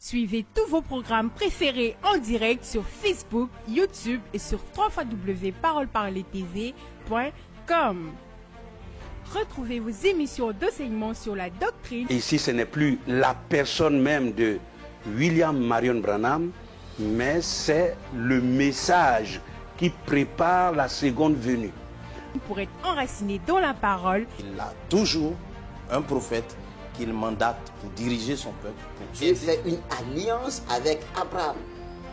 Suivez tous vos programmes préférés en direct sur Facebook, YouTube et sur www.paroleparlertv.com. Retrouvez vos émissions d'enseignement sur la doctrine. Ici, ce n'est plus la personne même de William Marion Branham, mais c'est le message qui prépare la seconde venue. Pour être enraciné dans la parole, il a toujours un prophète qu'il mandate pour diriger son peuple. Dieu fait une alliance avec Abraham.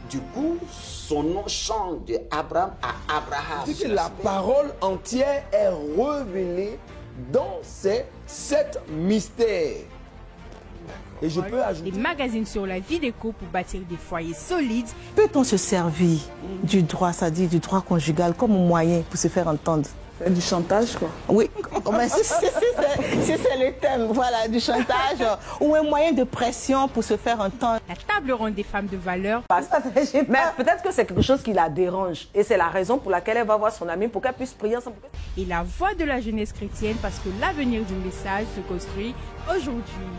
Du coup, son nom change de Abraham à Abraham. C'est que la parole entière est révélée dans ces 7 mystères. Et je peux ajouter des magazines sur la vie des couples pour bâtir des foyers solides. Peut-on se servir du droit, c'est-à-dire du droit conjugal, comme moyen pour se faire entendre? Du chantage, quoi. Oui, si c'est le thème, voilà, du chantage, ou un moyen de pression pour se faire entendre. La table ronde des femmes de valeur. Mais peut-être que c'est quelque chose qui la dérange. Et c'est la raison pour laquelle elle va voir son amie, pour qu'elle puisse prier ensemble. Et la voix de la jeunesse chrétienne, parce que l'avenir du message se construit aujourd'hui.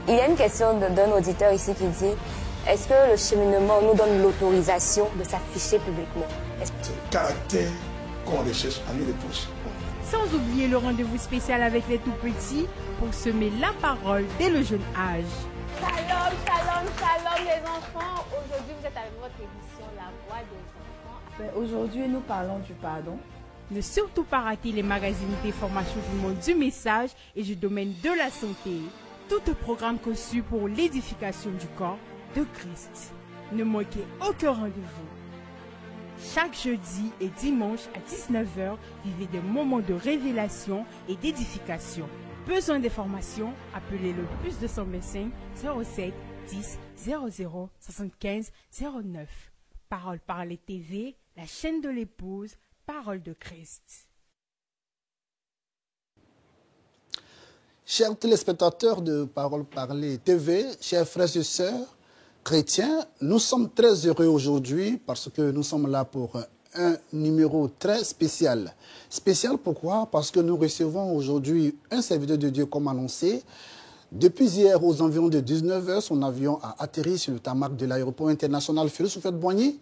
Il y a une question d'un auditeur ici qui dit: est-ce que le cheminement nous donne l'autorisation de s'afficher publiquement? C'est le caractère qu'on recherche à nous reprocher. Sans oublier le rendez-vous spécial avec les tout-petits pour semer la parole dès le jeune âge. Shalom, shalom, shalom les enfants. Aujourd'hui, vous êtes avec votre émission La Voix des enfants. Aujourd'hui, nous parlons du pardon. Ne surtout pas rater les magazines des formations du monde du message et du domaine de la santé. Tout un programme conçu pour l'édification du corps de Christ. Ne manquez aucun rendez-vous. Chaque jeudi et dimanche à 19h, vivez des moments de révélation et d'édification. Besoin d'informations? Appelez le +225 07 10 00 75 09. Parole Parler TV, la chaîne de l'épouse, Parole de Christ. Chers téléspectateurs de Parole Parler TV, chers frères et sœurs chrétiens, nous sommes très heureux aujourd'hui parce que nous sommes là pour un numéro très spécial. Spécial pourquoi? Parce que nous recevons aujourd'hui un serviteur de Dieu comme annoncé. Depuis hier, aux environs de 19h, son avion a atterri sur le tarmac de l'aéroport international Félix Houphouët-Boigny.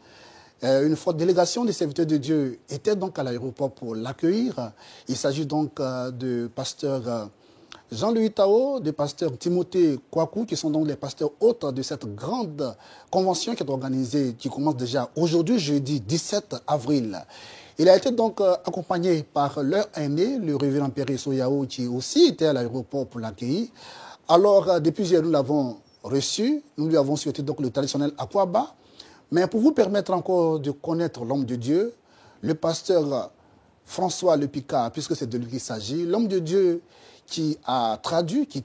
Une forte délégation des serviteurs de Dieu était donc à l'aéroport pour l'accueillir. Il s'agit donc de pasteur Jean-Louis Tao, de pasteur Timothée Kouakou, qui sont donc les pasteurs hôtes de cette grande convention qui est organisée, qui commence déjà aujourd'hui, jeudi 17 avril. Il a été donc accompagné par leur aîné, le révérend Pierre Soyao, qui aussi était à l'aéroport pour l'accueillir. Alors, depuis hier, nous l'avons reçu, nous lui avons souhaité donc le traditionnel Akwaba. Mais pour vous permettre encore de connaître l'homme de Dieu, le pasteur François Le Picard, puisque c'est de lui qu'il s'agit, l'homme de Dieu qui a traduit, qui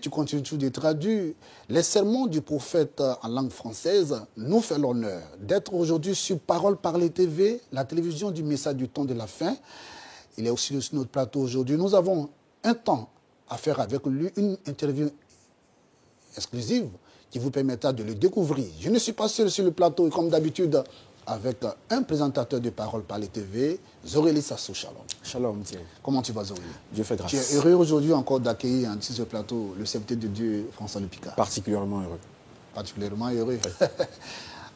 continue toujours de traduire les sermons du prophète en langue française, nous fait l'honneur d'être aujourd'hui sur Parole Parler TV, la télévision du message du temps de la fin. Il est aussi sur notre plateau aujourd'hui. Nous avons un temps à faire avec lui, une interview exclusive qui vous permettra de le découvrir. Je ne suis pas seul sur le plateau, comme d'habitude, avec un présentateur de Parole Parler TV, Zorélie Sassou. Shalom. Shalom, Dieu. Comment tu vas, Zorélie? Dieu fait grâce. Tu es heureux aujourd'hui encore d'accueillir sur ce plateau le serviteur de Dieu, François Le Picard? Particulièrement heureux. Particulièrement heureux.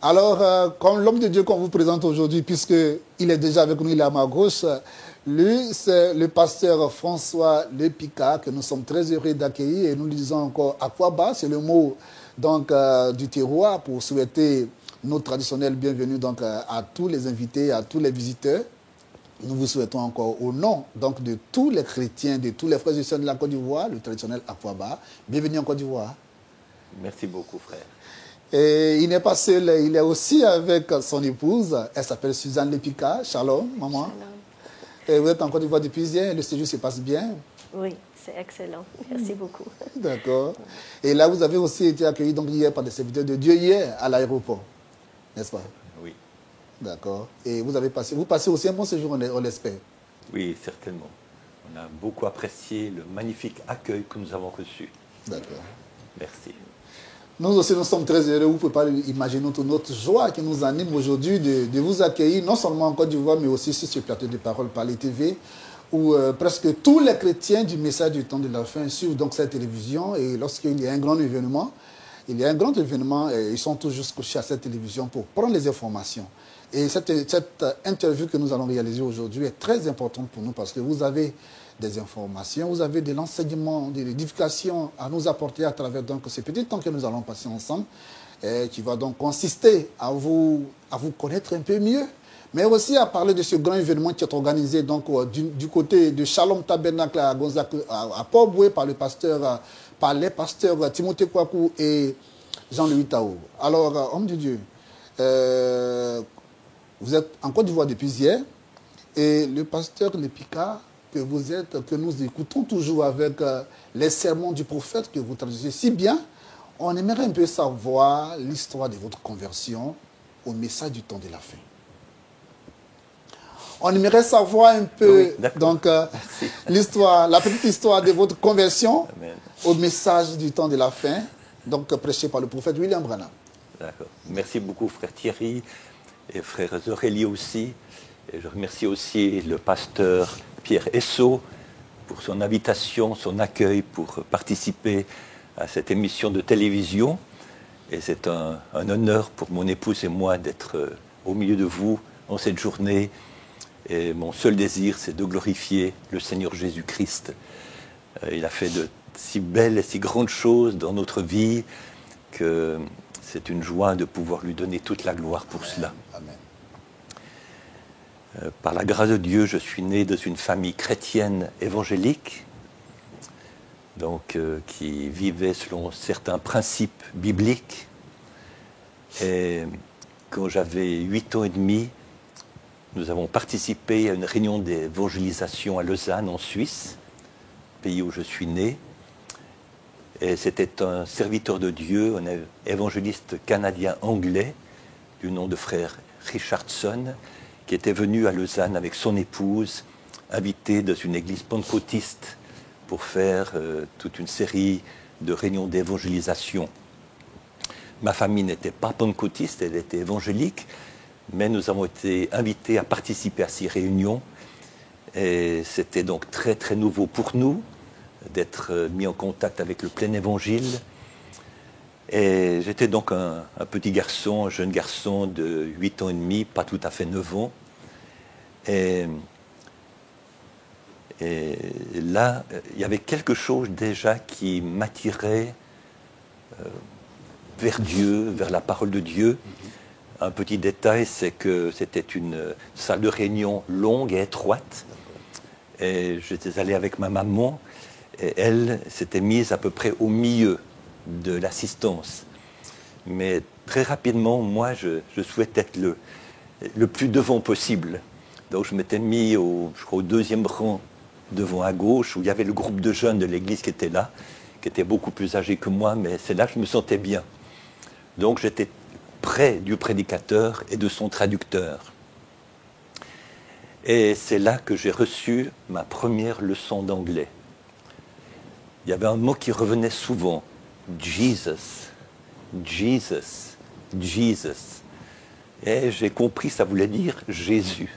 Alors, comme l'homme de Dieu qu'on vous présente aujourd'hui, puisqu'il est déjà avec nous, il est à ma gauche, lui, c'est le pasteur François Le Picard, que nous sommes très heureux d'accueillir. Et nous lui disons encore Akwaba, c'est le mot donc, du terroir pour souhaiter notre traditionnel bienvenue donc, à tous les invités, à tous les visiteurs. Nous vous souhaitons encore au nom donc, de tous les chrétiens, de tous les frères et sœurs de la Côte d'Ivoire, le traditionnel Akwaba. Bienvenue en Côte d'Ivoire. Merci beaucoup, frère. Et il n'est pas seul, il est aussi avec son épouse. Elle s'appelle Suzanne Le Picard. Shalom, maman. Shalom. Et vous êtes en Côte d'Ivoire depuis hier, le séjour se passe bien? Oui, c'est excellent. Merci beaucoup. D'accord. Et là, vous avez aussi été accueilli donc, hier par des serviteurs de Dieu, hier, à l'aéroport, n'est-ce pas? Oui. D'accord. Et vous passez aussi un bon séjour, on l'espère? Oui, certainement. On a beaucoup apprécié le magnifique accueil que nous avons reçu. D'accord. Merci. Nous aussi, nous sommes très heureux. Vous ne pouvez pas imaginer toute notre joie qui nous anime aujourd'hui de vous accueillir, non seulement en Côte d'Ivoire, mais aussi sur ce plateau de Parole Parler TV, où presque tous les chrétiens du message du temps de la fin suivent donc cette télévision. Et lorsqu'il y a un grand événement, ils sont toujours couchés à cette télévision pour prendre les informations. Et cette interview que nous allons réaliser aujourd'hui est très importante pour nous parce que vous avez des informations, vous avez de l'enseignement, de l'édification à nous apporter à travers donc, ce petit temps que nous allons passer ensemble, qui va donc consister à vous connaître un peu mieux, mais aussi à parler de ce grand événement qui est organisé donc, du côté de Shalom Tabernacle à Gonzague, à Port-Boué par les pasteurs Timothée Kouakou et Jean-Louis Tao. Alors, homme de Dieu, vous êtes en Côte d'Ivoire depuis hier, et le pasteur Lepika, que nous écoutons toujours avec les sermons du prophète que vous traduisez si bien, on aimerait un peu savoir l'histoire de votre conversion au message du temps de la fin. On aimerait savoir un peu donc l'histoire, la petite histoire de votre conversion au message du temps de la fin, donc prêché par le prophète William Branham. D'accord. Merci beaucoup, frère Thierry, et frère Aurélie aussi. Et je remercie aussi le pasteur Pierre Esso pour son invitation, son accueil pour participer à cette émission de télévision. Et c'est un honneur pour mon épouse et moi d'être au milieu de vous en cette journée. Et mon seul désir, c'est de glorifier le Seigneur Jésus-Christ. Il a fait de si belles et si grandes choses dans notre vie que c'est une joie de pouvoir lui donner toute la gloire pour cela. Amen. Par la grâce de Dieu, je suis né dans une famille chrétienne évangélique, donc qui vivait selon certains principes bibliques. Et quand j'avais 8 ans et demi, nous avons participé à une réunion d'évangélisation à Lausanne, en Suisse, pays où je suis né. Et c'était un serviteur de Dieu, un évangéliste canadien-anglais, du nom de frère Richardson, qui était venu à Lausanne avec son épouse, invité dans une église pentecôtiste pour faire toute une série de réunions d'évangélisation. Ma famille n'était pas pentecôtiste, elle était évangélique, mais nous avons été invités à participer à ces réunions. Et c'était donc très très nouveau pour nous d'être mis en contact avec le plein évangile. Et j'étais donc un petit garçon, un jeune garçon de 8 ans et demi, pas tout à fait 9 ans. Et là, il y avait quelque chose déjà qui m'attirait vers Dieu, vers la parole de Dieu. Un petit détail, c'est que c'était une salle de réunion longue et étroite. Et j'étais allé avec ma maman, et elle s'était mise à peu près au milieu de l'assistance. Mais très rapidement, moi, je souhaitais être le plus devant possible. Donc je m'étais mis au 2e rang devant à gauche, où il y avait le groupe de jeunes de l'église qui était là, qui était beaucoup plus âgé que moi, mais c'est là que je me sentais bien. Donc j'étais près du prédicateur et de son traducteur. Et c'est là que j'ai reçu ma première leçon d'anglais. Il y avait un mot qui revenait souvent, Jesus, Jesus, Jesus. Et j'ai compris, ça voulait dire Jésus.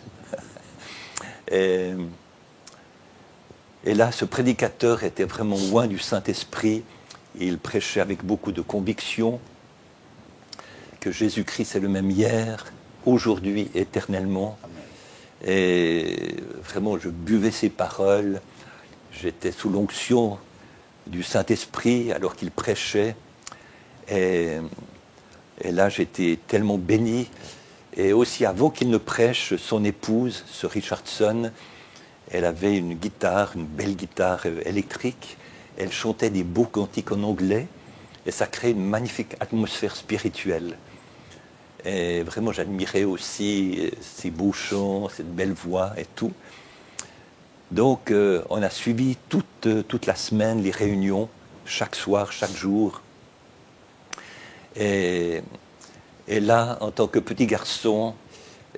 Et là, ce prédicateur était vraiment loin du Saint-Esprit. Il prêchait avec beaucoup de conviction que Jésus-Christ est le même hier, aujourd'hui, éternellement. Et vraiment, je buvais ses paroles. J'étais sous l'onction du Saint-Esprit alors qu'il prêchait. Et là, j'étais tellement béni. Et aussi, avant qu'il ne prêche, son épouse, ce Richardson, elle avait une guitare, une belle guitare électrique. Elle chantait des beaux cantiques en anglais. Et ça créait une magnifique atmosphère spirituelle. Et vraiment, j'admirais aussi ses beaux chants, cette belle voix et tout. Donc, on a suivi toute la semaine les réunions, chaque soir, chaque jour. Et là, en tant que petit garçon,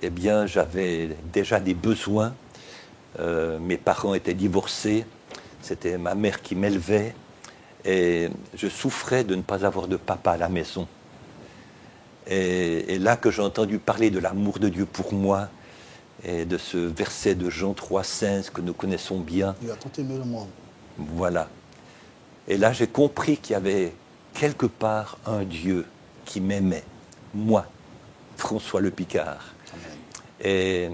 eh bien, j'avais déjà des besoins. Mes parents étaient divorcés. C'était ma mère qui m'élevait. Et je souffrais de ne pas avoir de papa à la maison. Et là que j'ai entendu parler de l'amour de Dieu pour moi, et de ce verset de Jean 3,16 que nous connaissons bien. Il a tant aimé le monde. Voilà. Et là, j'ai compris qu'il y avait quelque part un Dieu qui m'aimait, moi, François Le Picard, et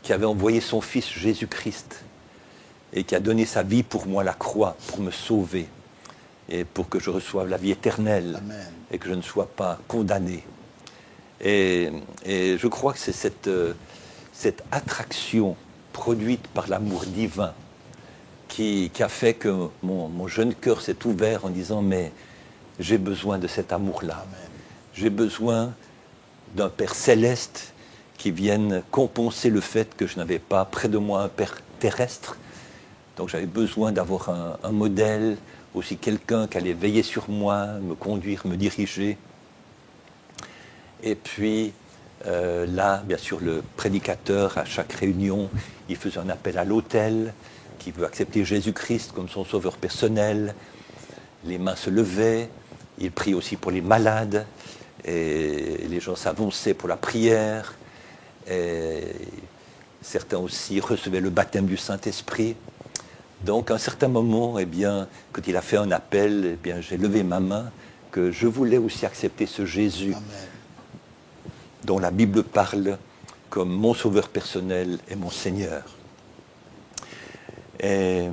qui avait envoyé son Fils Jésus-Christ, et qui a donné sa vie pour moi à la croix, pour me sauver, et pour que je reçoive la vie éternelle, Amen. et que je ne sois pas condamné. Et je crois que c'est cette attraction produite par l'amour divin qui a fait que mon jeune cœur s'est ouvert en disant, mais j'ai besoin de cet amour-là. J'ai besoin d'un Père céleste qui vienne compenser le fait que je n'avais pas près de moi un Père terrestre. Donc j'avais besoin d'avoir un modèle, aussi quelqu'un qui allait veiller sur moi, me conduire, me diriger. Et puis là, bien sûr, le prédicateur, à chaque réunion, il faisait un appel à l'autel, qui veut accepter Jésus-Christ comme son sauveur personnel. Les mains se levaient, il prie aussi pour les malades, et les gens s'avançaient pour la prière. Et certains aussi recevaient le baptême du Saint-Esprit. Donc, à un certain moment, eh bien, quand il a fait un appel, eh bien, j'ai levé ma main, que je voulais aussi accepter ce Jésus, dont la Bible parle comme mon sauveur personnel et mon Seigneur. Et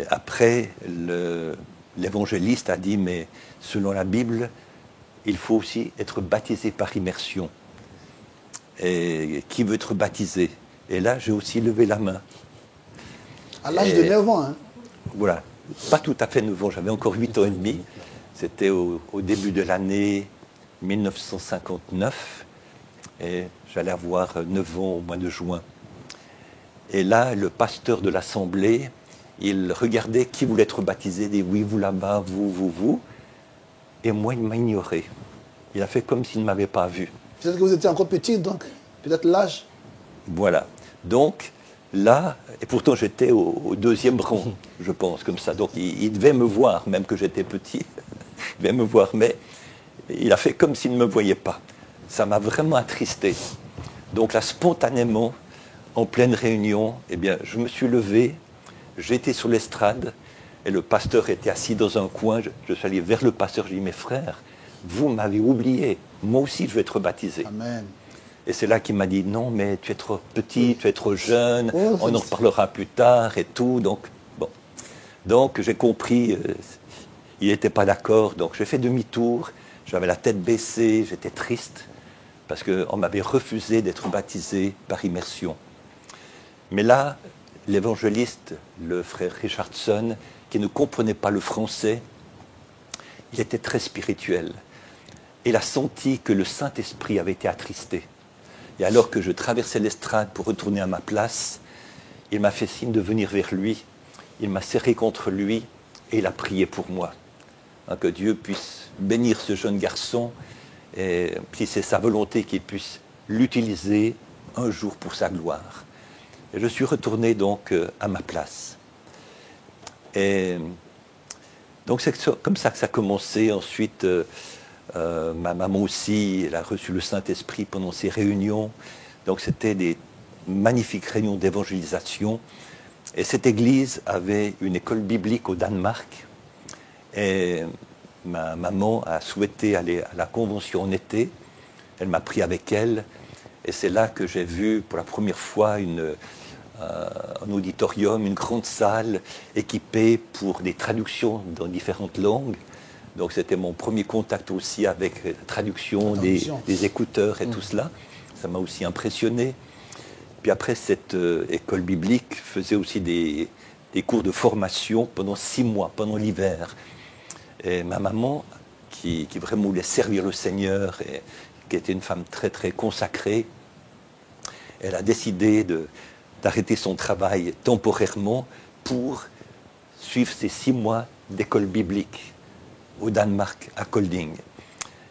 après, l'évangéliste a dit, mais selon la Bible, il faut aussi être baptisé par immersion. Et qui veut être baptisé? Et là, j'ai aussi levé la main. À l'âge de 9 ans, hein? Voilà, pas tout à fait 9 ans, j'avais encore 8 ans et demi. C'était au début de l'année 1959, et j'allais avoir 9 ans au mois de juin. Et là, le pasteur de l'assemblée, il regardait qui voulait être baptisé, il dit oui, vous là-bas, vous. Et moi, il m'a ignoré. Il a fait comme s'il ne m'avait pas vu. Peut-être que vous étiez encore petit, donc peut-être l'âge. Voilà. Donc, là, et pourtant j'étais au deuxième rang, je pense, comme ça. Donc, il devait me voir, même que j'étais petit. Il devait me voir, mais il a fait comme s'il ne me voyait pas. Ça m'a vraiment attristé. Donc là, spontanément, en pleine réunion, eh bien, je me suis levé, j'étais sur l'estrade, et le pasteur était assis dans un coin. Je suis allé vers le pasteur, je lui ai dit, mes frères, vous m'avez oublié, moi aussi je vais être baptisé. Amen. Et c'est là qu'il m'a dit, non, mais tu es trop petit, tu es trop jeune, on en reparlera plus tard et tout. Donc, bon. Donc j'ai compris, il n'était pas d'accord, donc j'ai fait demi-tour, j'avais la tête baissée, j'étais triste, parce qu'on m'avait refusé d'être baptisé par immersion. Mais là, l'évangéliste, le frère Richardson, qui ne comprenait pas le français, il était très spirituel. Il a senti que le Saint-Esprit avait été attristé. Et alors que je traversais l'estrade pour retourner à ma place, il m'a fait signe de venir vers lui. Il m'a serré contre lui et il a prié pour moi. Hein, que Dieu puisse bénir ce jeune garçon et si c'est sa volonté qu'il puisse l'utiliser un jour pour sa gloire. Et je suis retourné donc à ma place. Et donc c'est comme ça que ça a commencé. Ensuite, ma maman aussi, elle a reçu le Saint-Esprit pendant ces réunions. Donc c'était des magnifiques réunions d'évangélisation. Et cette église avait une école biblique au Danemark. Et ma maman a souhaité aller à la convention en été. Elle m'a pris avec elle. Et c'est là que j'ai vu pour la première fois un auditorium, une grande salle équipée pour des traductions dans différentes langues. Donc c'était mon premier contact aussi avec la traduction, des écouteurs et tout cela. Ça m'a aussi impressionné. Puis après, cette école biblique faisait aussi des cours de formation pendant 6 mois, pendant l'hiver. Et ma maman, qui vraiment voulait servir le Seigneur et qui était une femme très très consacrée, elle a décidé d'arrêter son travail temporairement pour suivre ces 6 mois d'école biblique au Danemark, à Kolding.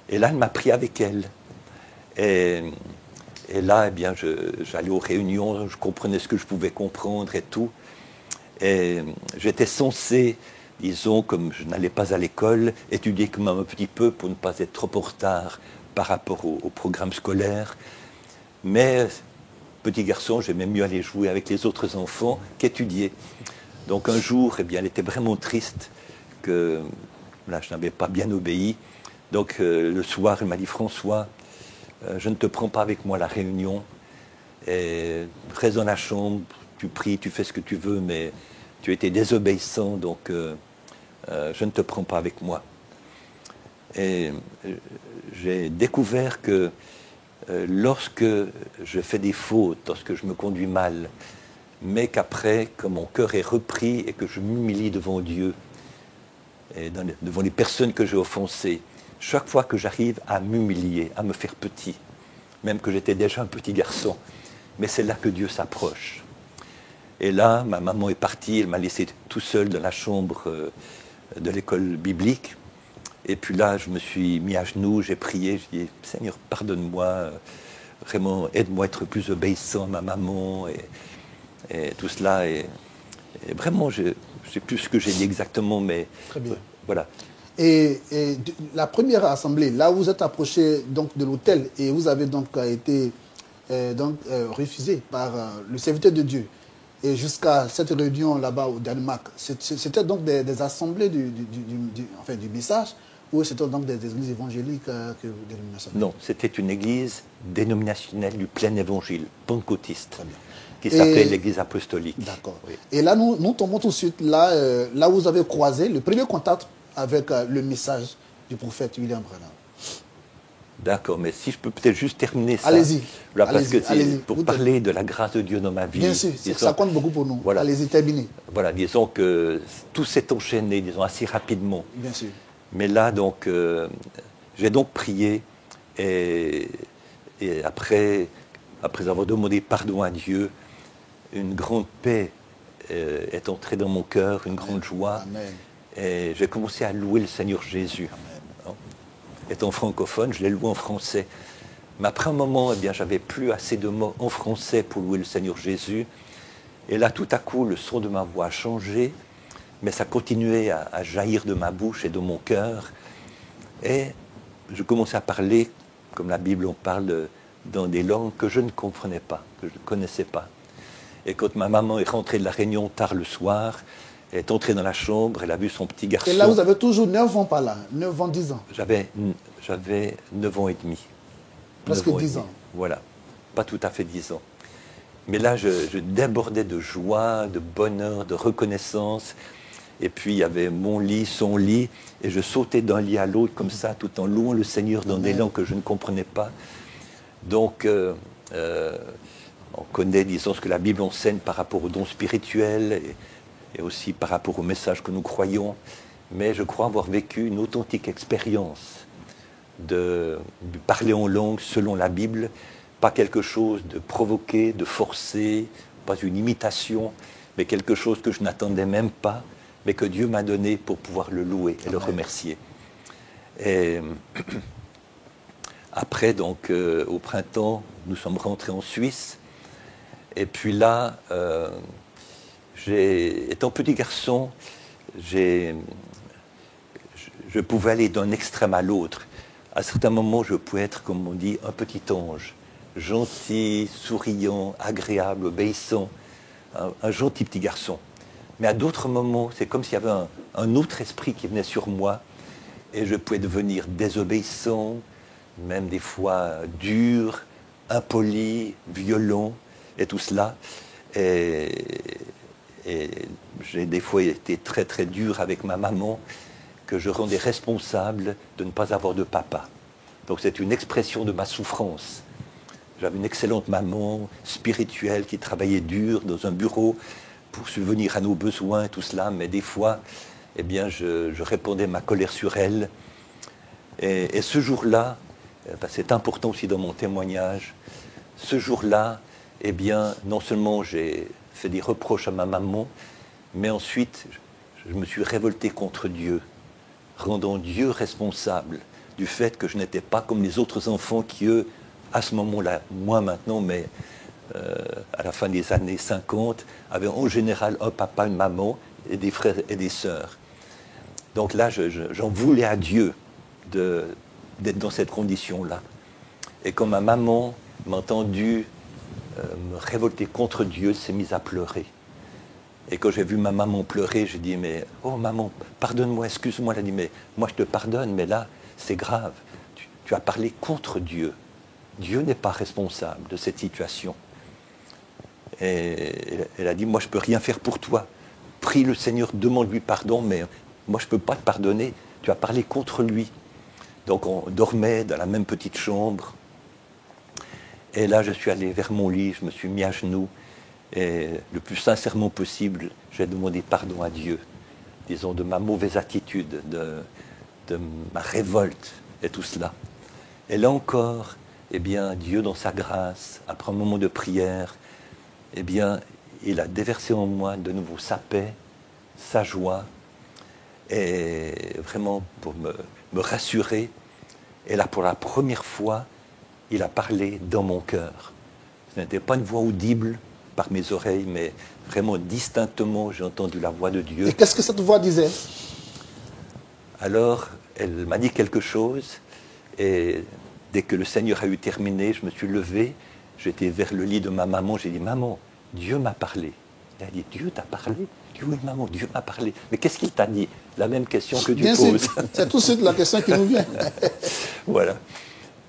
Et là, elle m'a pris avec elle. Et là, eh bien, j'allais aux réunions, je comprenais ce que je pouvais comprendre et tout. Et j'étais censé, disons, comme je n'allais pas à l'école, étudier quand même un petit peu pour ne pas être trop en retard par rapport au programme scolaire. Mais petit garçon, j'aimais mieux aller jouer avec les autres enfants qu'étudier. Donc un jour, eh bien, elle était vraiment triste que là, je n'avais pas bien obéi. Donc le soir, elle m'a dit, François, je ne te prends pas avec moi à la réunion. Et reste dans la chambre, tu pries, tu fais ce que tu veux, mais tu étais désobéissant, donc je ne te prends pas avec moi. Et j'ai découvert que lorsque je fais des fautes, lorsque je me conduis mal, mais qu'après, que mon cœur est repris et que je m'humilie devant Dieu, et devant les personnes que j'ai offensées, chaque fois que j'arrive à m'humilier, à me faire petit, même que j'étais déjà un petit garçon, mais c'est là que Dieu s'approche. Et là, ma maman est partie, elle m'a laissé tout seul dans la chambre de l'école biblique. Et puis là, je me suis mis à genoux, j'ai prié, j'ai dit, Seigneur, pardonne-moi, vraiment, aide-moi à être plus obéissant à ma maman, et tout cela. Et vraiment, je ne sais plus ce que j'ai dit exactement, mais très bien. Voilà. Et la première assemblée, là où vous êtes approché donc, de l'hôtel, et vous avez donc été refusé par le serviteur de Dieu, et jusqu'à cette réunion là-bas au Danemark, c'était donc des assemblées du message, ou c'était donc des églises évangéliques dénominationnelles? Non, c'était une église dénominationnelle du plein évangile, pentecôtiste, qui s'appelait l'église apostolique. D'accord. Oui. Et là, nous tombons tout de suite là où vous avez croisé le premier contact avec le message du prophète William Branham. D'accord, mais si je peux peut-être juste terminer ça. Allez-y. Là, parce que c'est pour parler de la grâce de Dieu dans ma vie. Bien sûr, ça compte beaucoup pour nous. Voilà. Allez-y, terminez. Voilà, disons que tout s'est enchaîné, disons, assez rapidement. Bien sûr. Mais là, donc, j'ai donc prié et après avoir demandé pardon à Dieu, une grande paix est entrée dans mon cœur, une grande joie. Amen. Et j'ai commencé à louer le Seigneur Jésus. Étant francophone, je l'ai loué en français. Mais après un moment, eh bien, j'avais plus assez de mots en français pour louer le Seigneur Jésus. Et là, tout à coup, le son de ma voix a changé, mais ça continuait à jaillir de ma bouche et de mon cœur. Et je commençais à parler, comme la Bible en parle, dans des langues que je ne comprenais pas, que je ne connaissais pas. Et quand ma maman est rentrée de la réunion tard le soir, elle est entrée dans la chambre, elle a vu son petit garçon. Et là, vous avez toujours 9 ans par là, 9 ans, 10 ans. J'avais 9 ans et demi. Presque 10 ans. Voilà, pas tout à fait 10 ans. Mais là, je débordais de joie, de bonheur, de reconnaissance. Et puis, il y avait mon lit, son lit, et je sautais d'un lit à l'autre comme ça, tout en louant le Seigneur dans des langues que je ne comprenais pas. Donc, on connaît, disons, ce que la Bible enseigne par rapport aux dons spirituels, et aussi par rapport au message que nous croyons, mais je crois avoir vécu une authentique expérience de parler en langue selon la Bible, pas quelque chose de provoqué, de forcé, pas une imitation, mais quelque chose que je n'attendais même pas, mais que Dieu m'a donné pour pouvoir le louer et le remercier. Et après, donc, au printemps, nous sommes rentrés en Suisse, et puis là, étant petit garçon, je pouvais aller d'un extrême à l'autre. À certains moments, je pouvais être, comme on dit, un petit ange, gentil, souriant, agréable, obéissant, un gentil petit garçon. Mais à d'autres moments, c'est comme s'il y avait un autre esprit qui venait sur moi, et je pouvais devenir désobéissant, même des fois dur, impoli, violent, et tout cela. Et j'ai des fois été très très dur avec ma maman, que je rendais responsable de ne pas avoir de papa. Donc c'est une expression de ma souffrance. J'avais une excellente maman spirituelle qui travaillait dur dans un bureau pour subvenir à nos besoins et tout cela, mais des fois, eh bien, je répandais ma colère sur elle. Et ce jour-là, c'est important aussi dans mon témoignage, ce jour-là, eh bien, non seulement j'ai fait des reproches à ma maman, mais ensuite, je me suis révolté contre Dieu, rendant Dieu responsable du fait que je n'étais pas comme les autres enfants qui, eux, à ce moment-là, moi maintenant, mais à la fin des années 50, avaient en général un papa, une maman, et des frères et des sœurs. Donc là, j'en voulais à Dieu d'être dans cette condition-là. Et quand ma maman m'a entendu me révolter contre Dieu, s'est mise à pleurer. Et quand j'ai vu ma maman pleurer, j'ai dit, mais oh maman, pardonne-moi, excuse-moi. Elle a dit, mais moi je te pardonne, mais là, c'est grave. Tu as parlé contre Dieu. Dieu n'est pas responsable de cette situation. Et elle a dit, moi je ne peux rien faire pour toi. Prie le Seigneur, demande-lui pardon, mais moi je ne peux pas te pardonner. Tu as parlé contre lui. Donc on dormait dans la même petite chambre. Et là, je suis allé vers mon lit, je me suis mis à genoux. Et le plus sincèrement possible, j'ai demandé pardon à Dieu. Disons, de ma mauvaise attitude, de ma révolte et tout cela. Et là encore, eh bien, Dieu, dans sa grâce, après un moment de prière, eh bien, il a déversé en moi de nouveau sa paix, sa joie, et vraiment pour me rassurer. Et là, pour la première fois, il a parlé dans mon cœur. Ce n'était pas une voix audible par mes oreilles, mais vraiment distinctement, j'ai entendu la voix de Dieu. Et qu'est-ce que cette voix disait? Alors, elle m'a dit quelque chose, et dès que le Seigneur a eu terminé, je me suis levé, j'étais vers le lit de ma maman, j'ai dit, maman, Dieu m'a parlé. Elle a dit, Dieu t'a parlé? J'ai dit, oui, maman, Dieu m'a parlé. Mais qu'est-ce qu'il t'a dit? La même question que tu poses. C'est tout de suite la question qui nous vient. Voilà.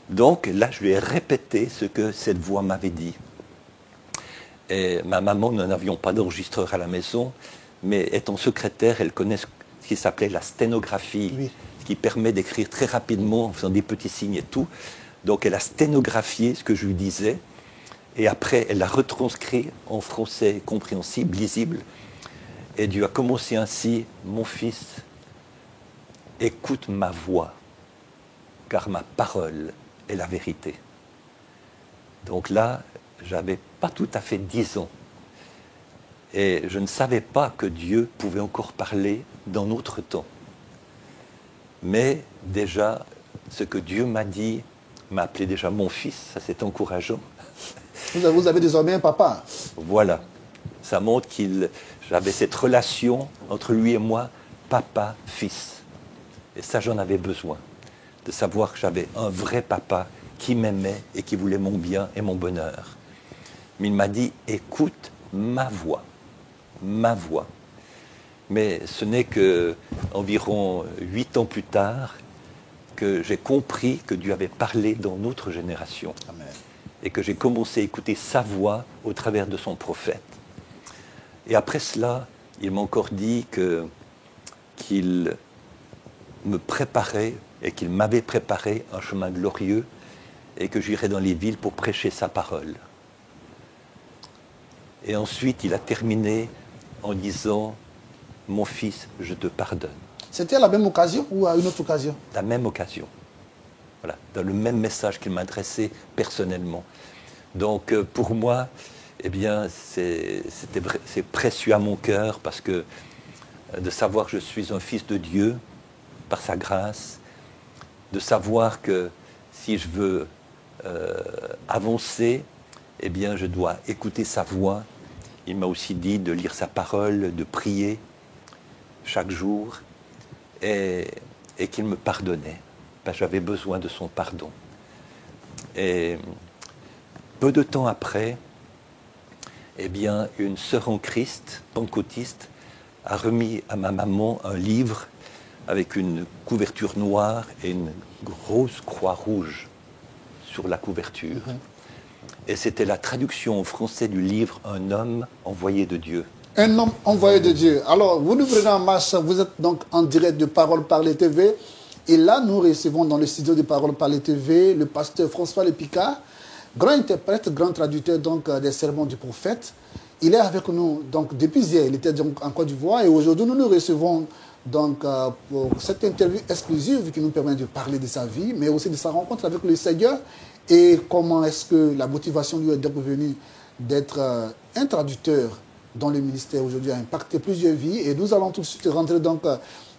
Donc là, je lui ai répété ce que cette voix m'avait dit. Et ma maman, nous n'avions pas d'enregistreur à la maison, mais étant secrétaire, elle connaît ce qui s'appelait la sténographie, oui, ce qui permet d'écrire très rapidement en faisant des petits signes et tout. Donc elle a sténographié ce que je lui disais, et après elle l'a retranscrit en français compréhensible, lisible. Et Dieu a commencé ainsi, mon fils, écoute ma voix, car ma parole est la vérité. Donc là, j'avais pas tout à fait 10 ans. Et je ne savais pas que Dieu pouvait encore parler dans notre temps. Mais déjà, ce que Dieu m'a dit, m'a appelé déjà mon fils, ça c'est encourageant. Vous avez désormais un papa. Voilà. Ça montre j'avais cette relation entre lui et moi, papa-fils. Et ça, j'en avais besoin. De savoir que j'avais un vrai papa qui m'aimait et qui voulait mon bien et mon bonheur. Mais il m'a dit, écoute ma voix. Ma voix. Mais ce n'est qu'environ 8 ans plus tard que j'ai compris que Dieu avait parlé dans notre génération. Amen. Et que j'ai commencé à écouter sa voix au travers de son prophète. Et après cela, il m'a encore dit qu'il me préparait et qu'il m'avait préparé un chemin glorieux et que j'irais dans les villes pour prêcher sa parole. Et ensuite, il a terminé en disant, mon fils, je te pardonne. C'était à la même occasion ou à une autre occasion? La même occasion. Voilà, dans le même message qu'il m'a adressé personnellement. Donc, pour moi, eh bien, c'est précieux à mon cœur parce que de savoir que je suis un fils de Dieu par sa grâce, de savoir que si je veux avancer, eh bien, je dois écouter sa voix. Il m'a aussi dit de lire sa parole, de prier chaque jour et qu'il me pardonnait. Parce que j'avais besoin de son pardon. Et peu de temps après, eh bien, une sœur en Christ, pentecôtiste, a remis à ma maman un livre avec une couverture noire et une grosse croix rouge sur la couverture. Et c'était la traduction en français du livre « Un homme envoyé de Dieu ». Un homme envoyé de Dieu. Alors, vous nous prenez en marche, vous êtes donc en direct de Parole Parler TV. Et là, nous recevons dans le studio de Parole Parler TV le pasteur François Le Picard, grand interprète, grand traducteur donc, des sermons du prophète. Il est avec nous donc, depuis hier, il était donc en Côte d'Ivoire. Et aujourd'hui, nous nous recevons donc, pour cette interview exclusive qui nous permet de parler de sa vie, mais aussi de sa rencontre avec le Seigneur et comment est-ce que la motivation lui est devenue d'être un traducteur dont le ministère aujourd'hui a impacté plusieurs vies. Et nous allons tout de suite rentrer donc,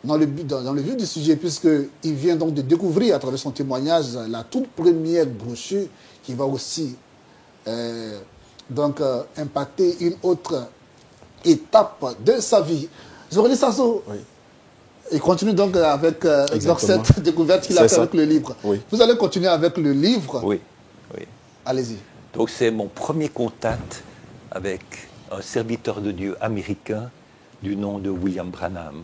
dans le vif du sujet, puisqu'il vient donc de découvrir à travers son témoignage la toute première brochure qui va aussi donc, impacter une autre étape de sa vie. Zoreli Sasso, oui. Il continue donc avec cette découverte qu'il a fait avec le livre. Oui. Vous allez continuer avec le livre. Oui. Oui. Allez-y. Donc c'est mon premier contact avec un serviteur de Dieu américain du nom de William Branham.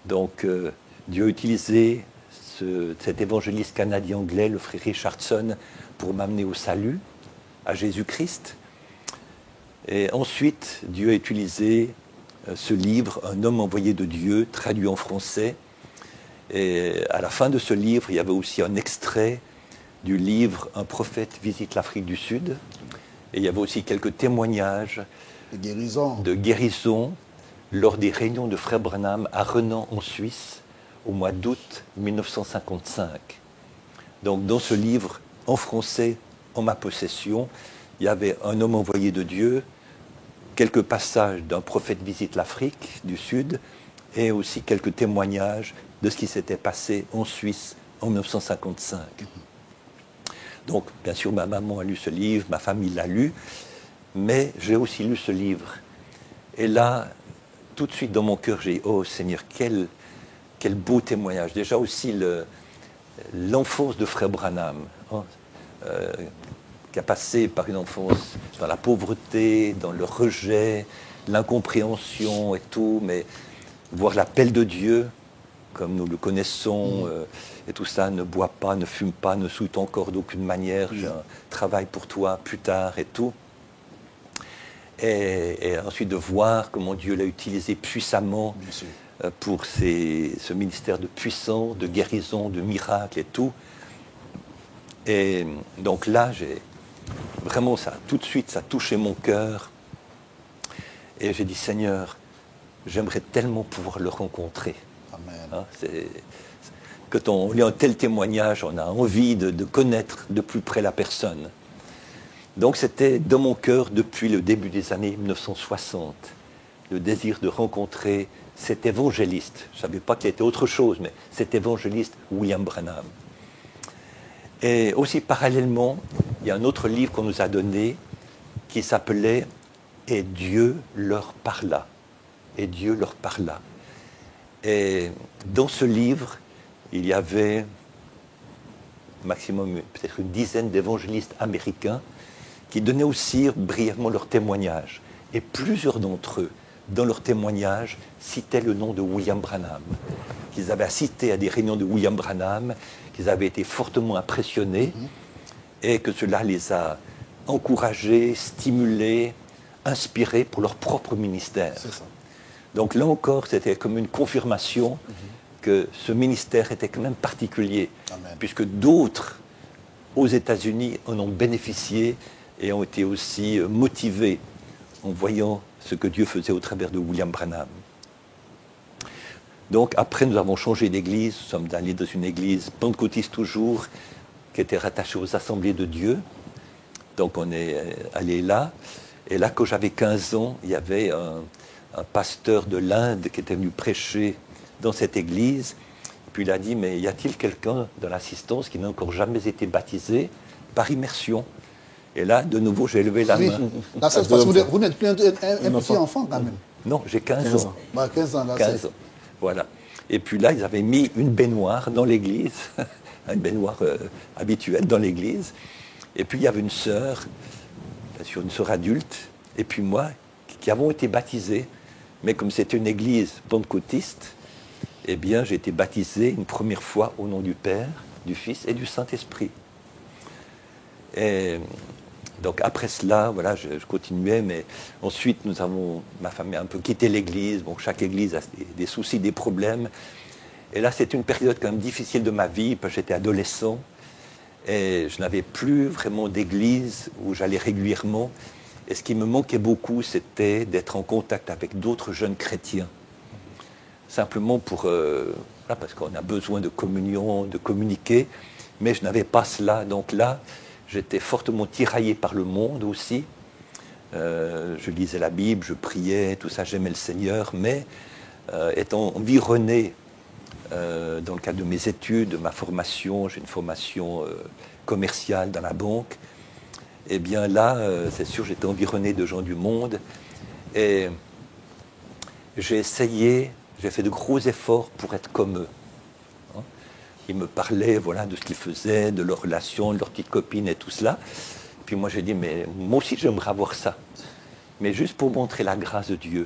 Donc Dieu a utilisé cet évangéliste canadien-anglais, le frère Richardson, pour m'amener au salut, à Jésus-Christ. Et ensuite, Dieu a utilisé ce livre, Un homme envoyé de Dieu, traduit en français. Et à la fin de ce livre, il y avait aussi un extrait du livre Un prophète visite l'Afrique du Sud. Et il y avait aussi quelques témoignages de guérison lors des réunions de Frère Branham à Renan en Suisse au mois d'août 1955. Donc dans ce livre, en français, en ma possession, il y avait Un homme envoyé de Dieu, quelques passages d'un prophète visite l'Afrique du Sud et aussi quelques témoignages de ce qui s'était passé en Suisse en 1955. Donc, bien sûr, ma maman a lu ce livre, ma famille l'a lu, mais j'ai aussi lu ce livre. Et là, tout de suite dans mon cœur, j'ai dit, oh Seigneur, quel beau témoignage. Déjà aussi l'enfance de Frère Branham, hein, qui a passé par une enfance dans la pauvreté, dans le rejet, l'incompréhension et tout, mais voir l'appel de Dieu, comme nous le connaissons, et tout ça, ne bois pas, ne fume pas, ne souille ton corps d'aucune manière, j'ai un travail pour toi plus tard et tout. Et ensuite de voir comment Dieu l'a utilisé puissamment pour ce ministère de puissance, de guérison, de miracle et tout. Et donc là, vraiment, tout de suite, ça a touché mon cœur. Et j'ai dit, Seigneur, j'aimerais tellement pouvoir le rencontrer. Amen. Hein, quand on lit un tel témoignage, on a envie de connaître de plus près la personne. Donc c'était dans mon cœur depuis le début des années 1960, le désir de rencontrer cet évangéliste. Je ne savais pas qu'il était autre chose, mais cet évangéliste William Branham. Et aussi parallèlement, il y a un autre livre qu'on nous a donné qui s'appelait « Et Dieu leur parla ». Et Dieu leur parla. Et dans ce livre, il y avait maximum peut-être une dizaine d'évangélistes américains qui donnaient aussi brièvement leur témoignage. Et plusieurs d'entre eux, dans leur témoignage, citaient le nom de William Branham, qu'ils avaient assisté à des réunions de William Branham, qu'ils avaient été fortement impressionnés, et que cela les a encouragés, stimulés, inspirés pour leur propre ministère. C'est ça. Donc là encore, c'était comme une confirmation que ce ministère était quand même particulier, puisque d'autres aux États-Unis en ont bénéficié et ont été aussi motivés en voyant ce que Dieu faisait au travers de William Branham. Donc après, nous avons changé d'église, nous sommes allés dans une église pentecôtiste toujours, qui était rattachée aux Assemblées de Dieu. Donc on est allé là, et là, quand j'avais 15 ans, il y avait un pasteur de l'Inde qui était venu prêcher dans cette église. Puis il a dit, mais y a-t-il quelqu'un dans l'assistance qui n'a encore jamais été baptisé par immersion? Et là, de nouveau, j'ai levé la main. Là, c'est parce que vous n'êtes plus un petit enfant quand même. Non, j'ai 15 ans. Bah, 15 ans, là, 15 ans. Voilà. Et puis là, ils avaient mis une baignoire dans l'église, une baignoire habituelle dans l'église. Et puis il y avait une sœur, bien sûr une sœur adulte, et puis moi, qui avons été baptisés. Mais comme c'était une église pentecôtiste, eh bien, j'ai été baptisé une première fois au nom du Père, du Fils et du Saint-Esprit. Et donc après cela, voilà, je continuais, mais ensuite ma famille a un peu quitté l'église. Bon, chaque église a des soucis, des problèmes. Et là, c'était une période quand même difficile de ma vie, parce que j'étais adolescent et je n'avais plus vraiment d'église où j'allais régulièrement. Et ce qui me manquait beaucoup, c'était d'être en contact avec d'autres jeunes chrétiens. Simplement parce qu'on a besoin de communion, de communiquer, mais je n'avais pas cela. Donc là, j'étais fortement tiraillé par le monde aussi. Je lisais la Bible, je priais, tout ça, j'aimais le Seigneur, mais étant environné dans le cadre de mes études, de ma formation, j'ai une formation commerciale dans la banque, eh bien là, c'est sûr, j'étais environné de gens du monde et j'ai fait de gros efforts pour être comme eux. Hein. Ils me parlaient voilà, de ce qu'ils faisaient, de leurs relations, de leurs petites copines et tout cela. Puis moi j'ai dit, mais moi aussi j'aimerais avoir ça. Mais juste pour montrer la grâce de Dieu.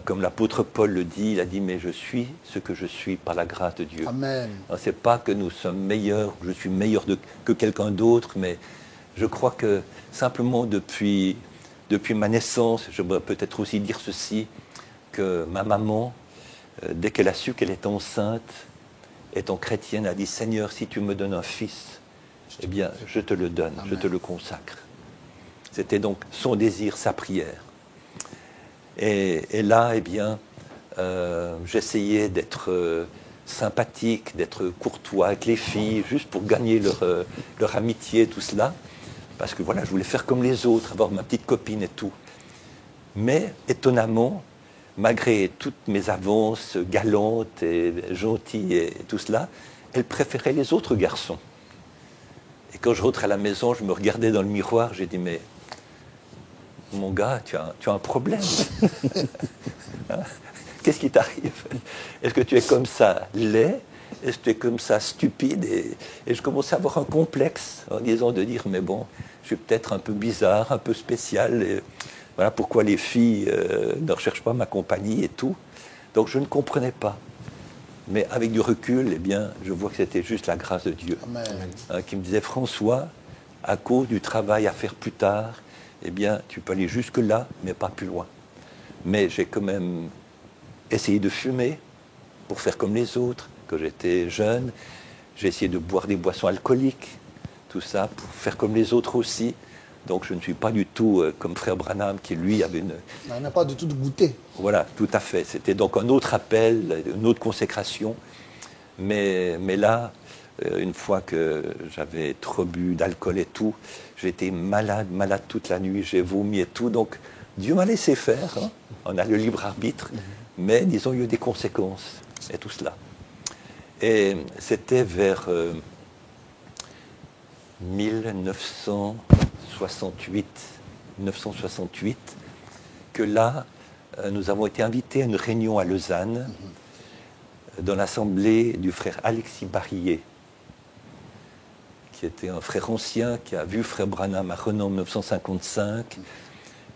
Comme l'apôtre Paul le dit, il a dit, mais je suis ce que je suis par la grâce de Dieu. Amen. Ce n'est pas que nous sommes meilleurs, je suis meilleur que quelqu'un d'autre, mais je crois que simplement depuis ma naissance, je voudrais peut-être aussi dire ceci, que ma maman, dès qu'elle a su qu'elle était enceinte, étant chrétienne, a dit, Seigneur, si tu me donnes un fils, eh bien, je te le donne, je te le consacre. C'était donc son désir, sa prière. Et là, eh bien, j'essayais d'être sympathique, d'être courtois avec les filles, juste pour gagner leur amitié, tout cela. Parce que voilà, je voulais faire comme les autres, avoir ma petite copine et tout. Mais, étonnamment, malgré toutes mes avances galantes et gentilles et tout cela, elle préférait les autres garçons. Et quand je rentre à la maison, je me regardais dans le miroir, j'ai dit, mais mon gars, tu as un problème. Hein? Qu'est-ce qui t'arrive? Est-ce que tu es comme ça laid? Est-ce que tu es comme ça stupide? Et je commençais à avoir un complexe en disant de dire, mais bon, je suis peut-être un peu bizarre, un peu spécial. Et voilà pourquoi les filles ne recherchent pas ma compagnie et tout. Donc je ne comprenais pas. Mais avec du recul, eh bien, je vois que c'était juste la grâce de Dieu. Hein, qui me disait, François, à cause du travail à faire plus tard, eh bien, tu peux aller jusque-là, mais pas plus loin. Mais j'ai quand même essayé de fumer pour faire comme les autres. Quand j'étais jeune, j'ai essayé de boire des boissons alcooliques, tout ça, pour faire comme les autres aussi. Donc je ne suis pas du tout comme frère Branham, qui lui avait une... On n'a pas du tout de goûter. Voilà, tout à fait. C'était donc un autre appel, une autre consécration. Mais là, une fois que j'avais trop bu d'alcool et tout, j'étais malade toute la nuit, j'ai vomi et tout. Donc Dieu m'a laissé faire, hein. On a le libre arbitre, mais disons, il y a eu des conséquences et tout cela. Et c'était vers 1968 que là, nous avons été invités à une réunion à Lausanne dans l'assemblée du frère Alexis Barillet, qui était un frère ancien, qui a vu frère Branham à Renan en 1955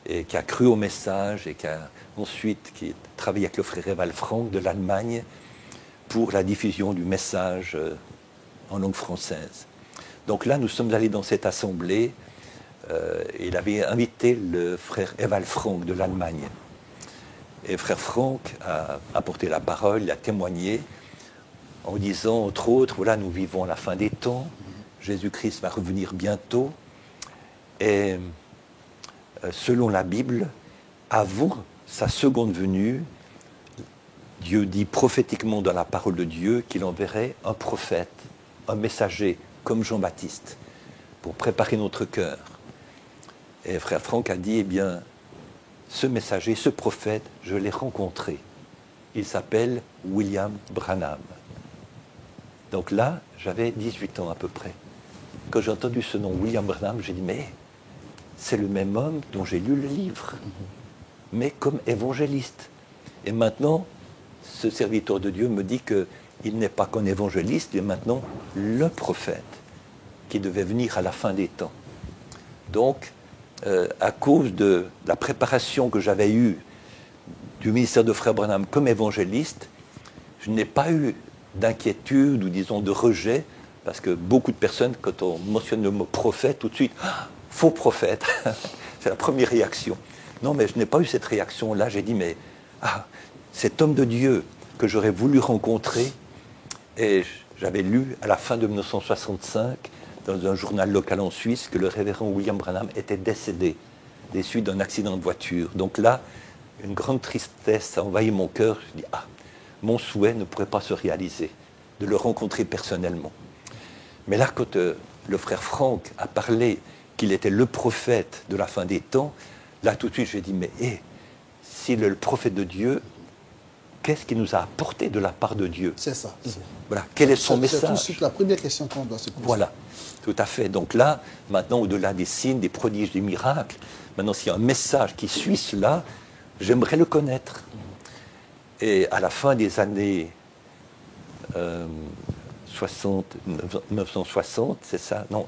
et qui a cru au message et qui a ensuite travaillé avec le frère Eval Frank de l'Allemagne pour la diffusion du message en langue française. Donc là, nous sommes allés dans cette assemblée. Il avait invité le frère Eval Frank de l'Allemagne. Et frère Frank a apporté la parole, il a témoigné en disant, entre autres, voilà, nous vivons la fin des temps, Jésus-Christ va revenir bientôt, et selon la Bible, avant sa seconde venue, Dieu dit prophétiquement dans la parole de Dieu qu'il enverrait un prophète, un messager, comme Jean-Baptiste, pour préparer notre cœur. Et frère Franck a dit, eh bien, ce messager, ce prophète, je l'ai rencontré. Il s'appelle William Branham. Donc là, j'avais 18 ans à peu près. Quand j'ai entendu ce nom, William Branham, j'ai dit, mais c'est le même homme dont j'ai lu le livre, mais comme évangéliste. Et maintenant, ce serviteur de Dieu me dit qu'il n'est pas qu'un évangéliste, il est maintenant le prophète qui devait venir à la fin des temps. Donc, à cause de la préparation que j'avais eue du ministère de frère Branham comme évangéliste, je n'ai pas eu d'inquiétude ou disons de rejet, parce que beaucoup de personnes, quand on mentionne le mot prophète, tout de suite, faux prophète, c'est la première réaction. Non, mais je n'ai pas eu cette réaction-là, j'ai dit, mais cet homme de Dieu que j'aurais voulu rencontrer, et j'avais lu à la fin de 1965, dans un journal local en Suisse, que le révérend William Branham était décédé des suites d'un accident de voiture. Donc là, une grande tristesse a envahi mon cœur. Je dis, mon souhait ne pourrait pas se réaliser, de le rencontrer personnellement. Mais là, quand le frère Franck a parlé qu'il était le prophète de la fin des temps, là, tout de suite, j'ai dit, mais s'il est le prophète de Dieu, qu'est-ce qu'il nous a apporté de la part de Dieu? C'est ça. Voilà. Quel est son message? C'est tout de suite la première question qu'on doit se poser. Voilà, tout à fait. Donc là, maintenant, au-delà des signes, des prodiges, des miracles, maintenant, s'il y a un message qui suit cela, j'aimerais le connaître. Et à la fin des années 1960, c'est ça? Non,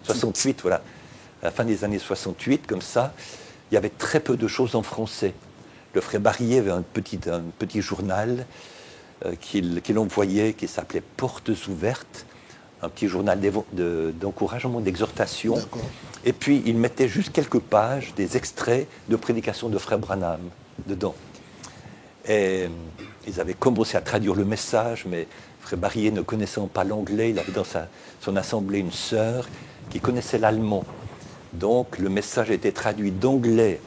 68, voilà. à la fin des années 68, comme ça, il y avait très peu de choses en français. Le frère Barrier avait un petit journal qu'il envoyait, qui s'appelait Portes ouvertes, un petit journal d'encouragement, d'exhortation. Et puis, il mettait juste quelques pages, des extraits de prédications de frère Branham dedans. Et ils avaient commencé à traduire le message, mais frère Barrier, ne connaissant pas l'anglais, il avait dans son assemblée une sœur qui connaissait l'allemand. Donc, le message était traduit d'anglais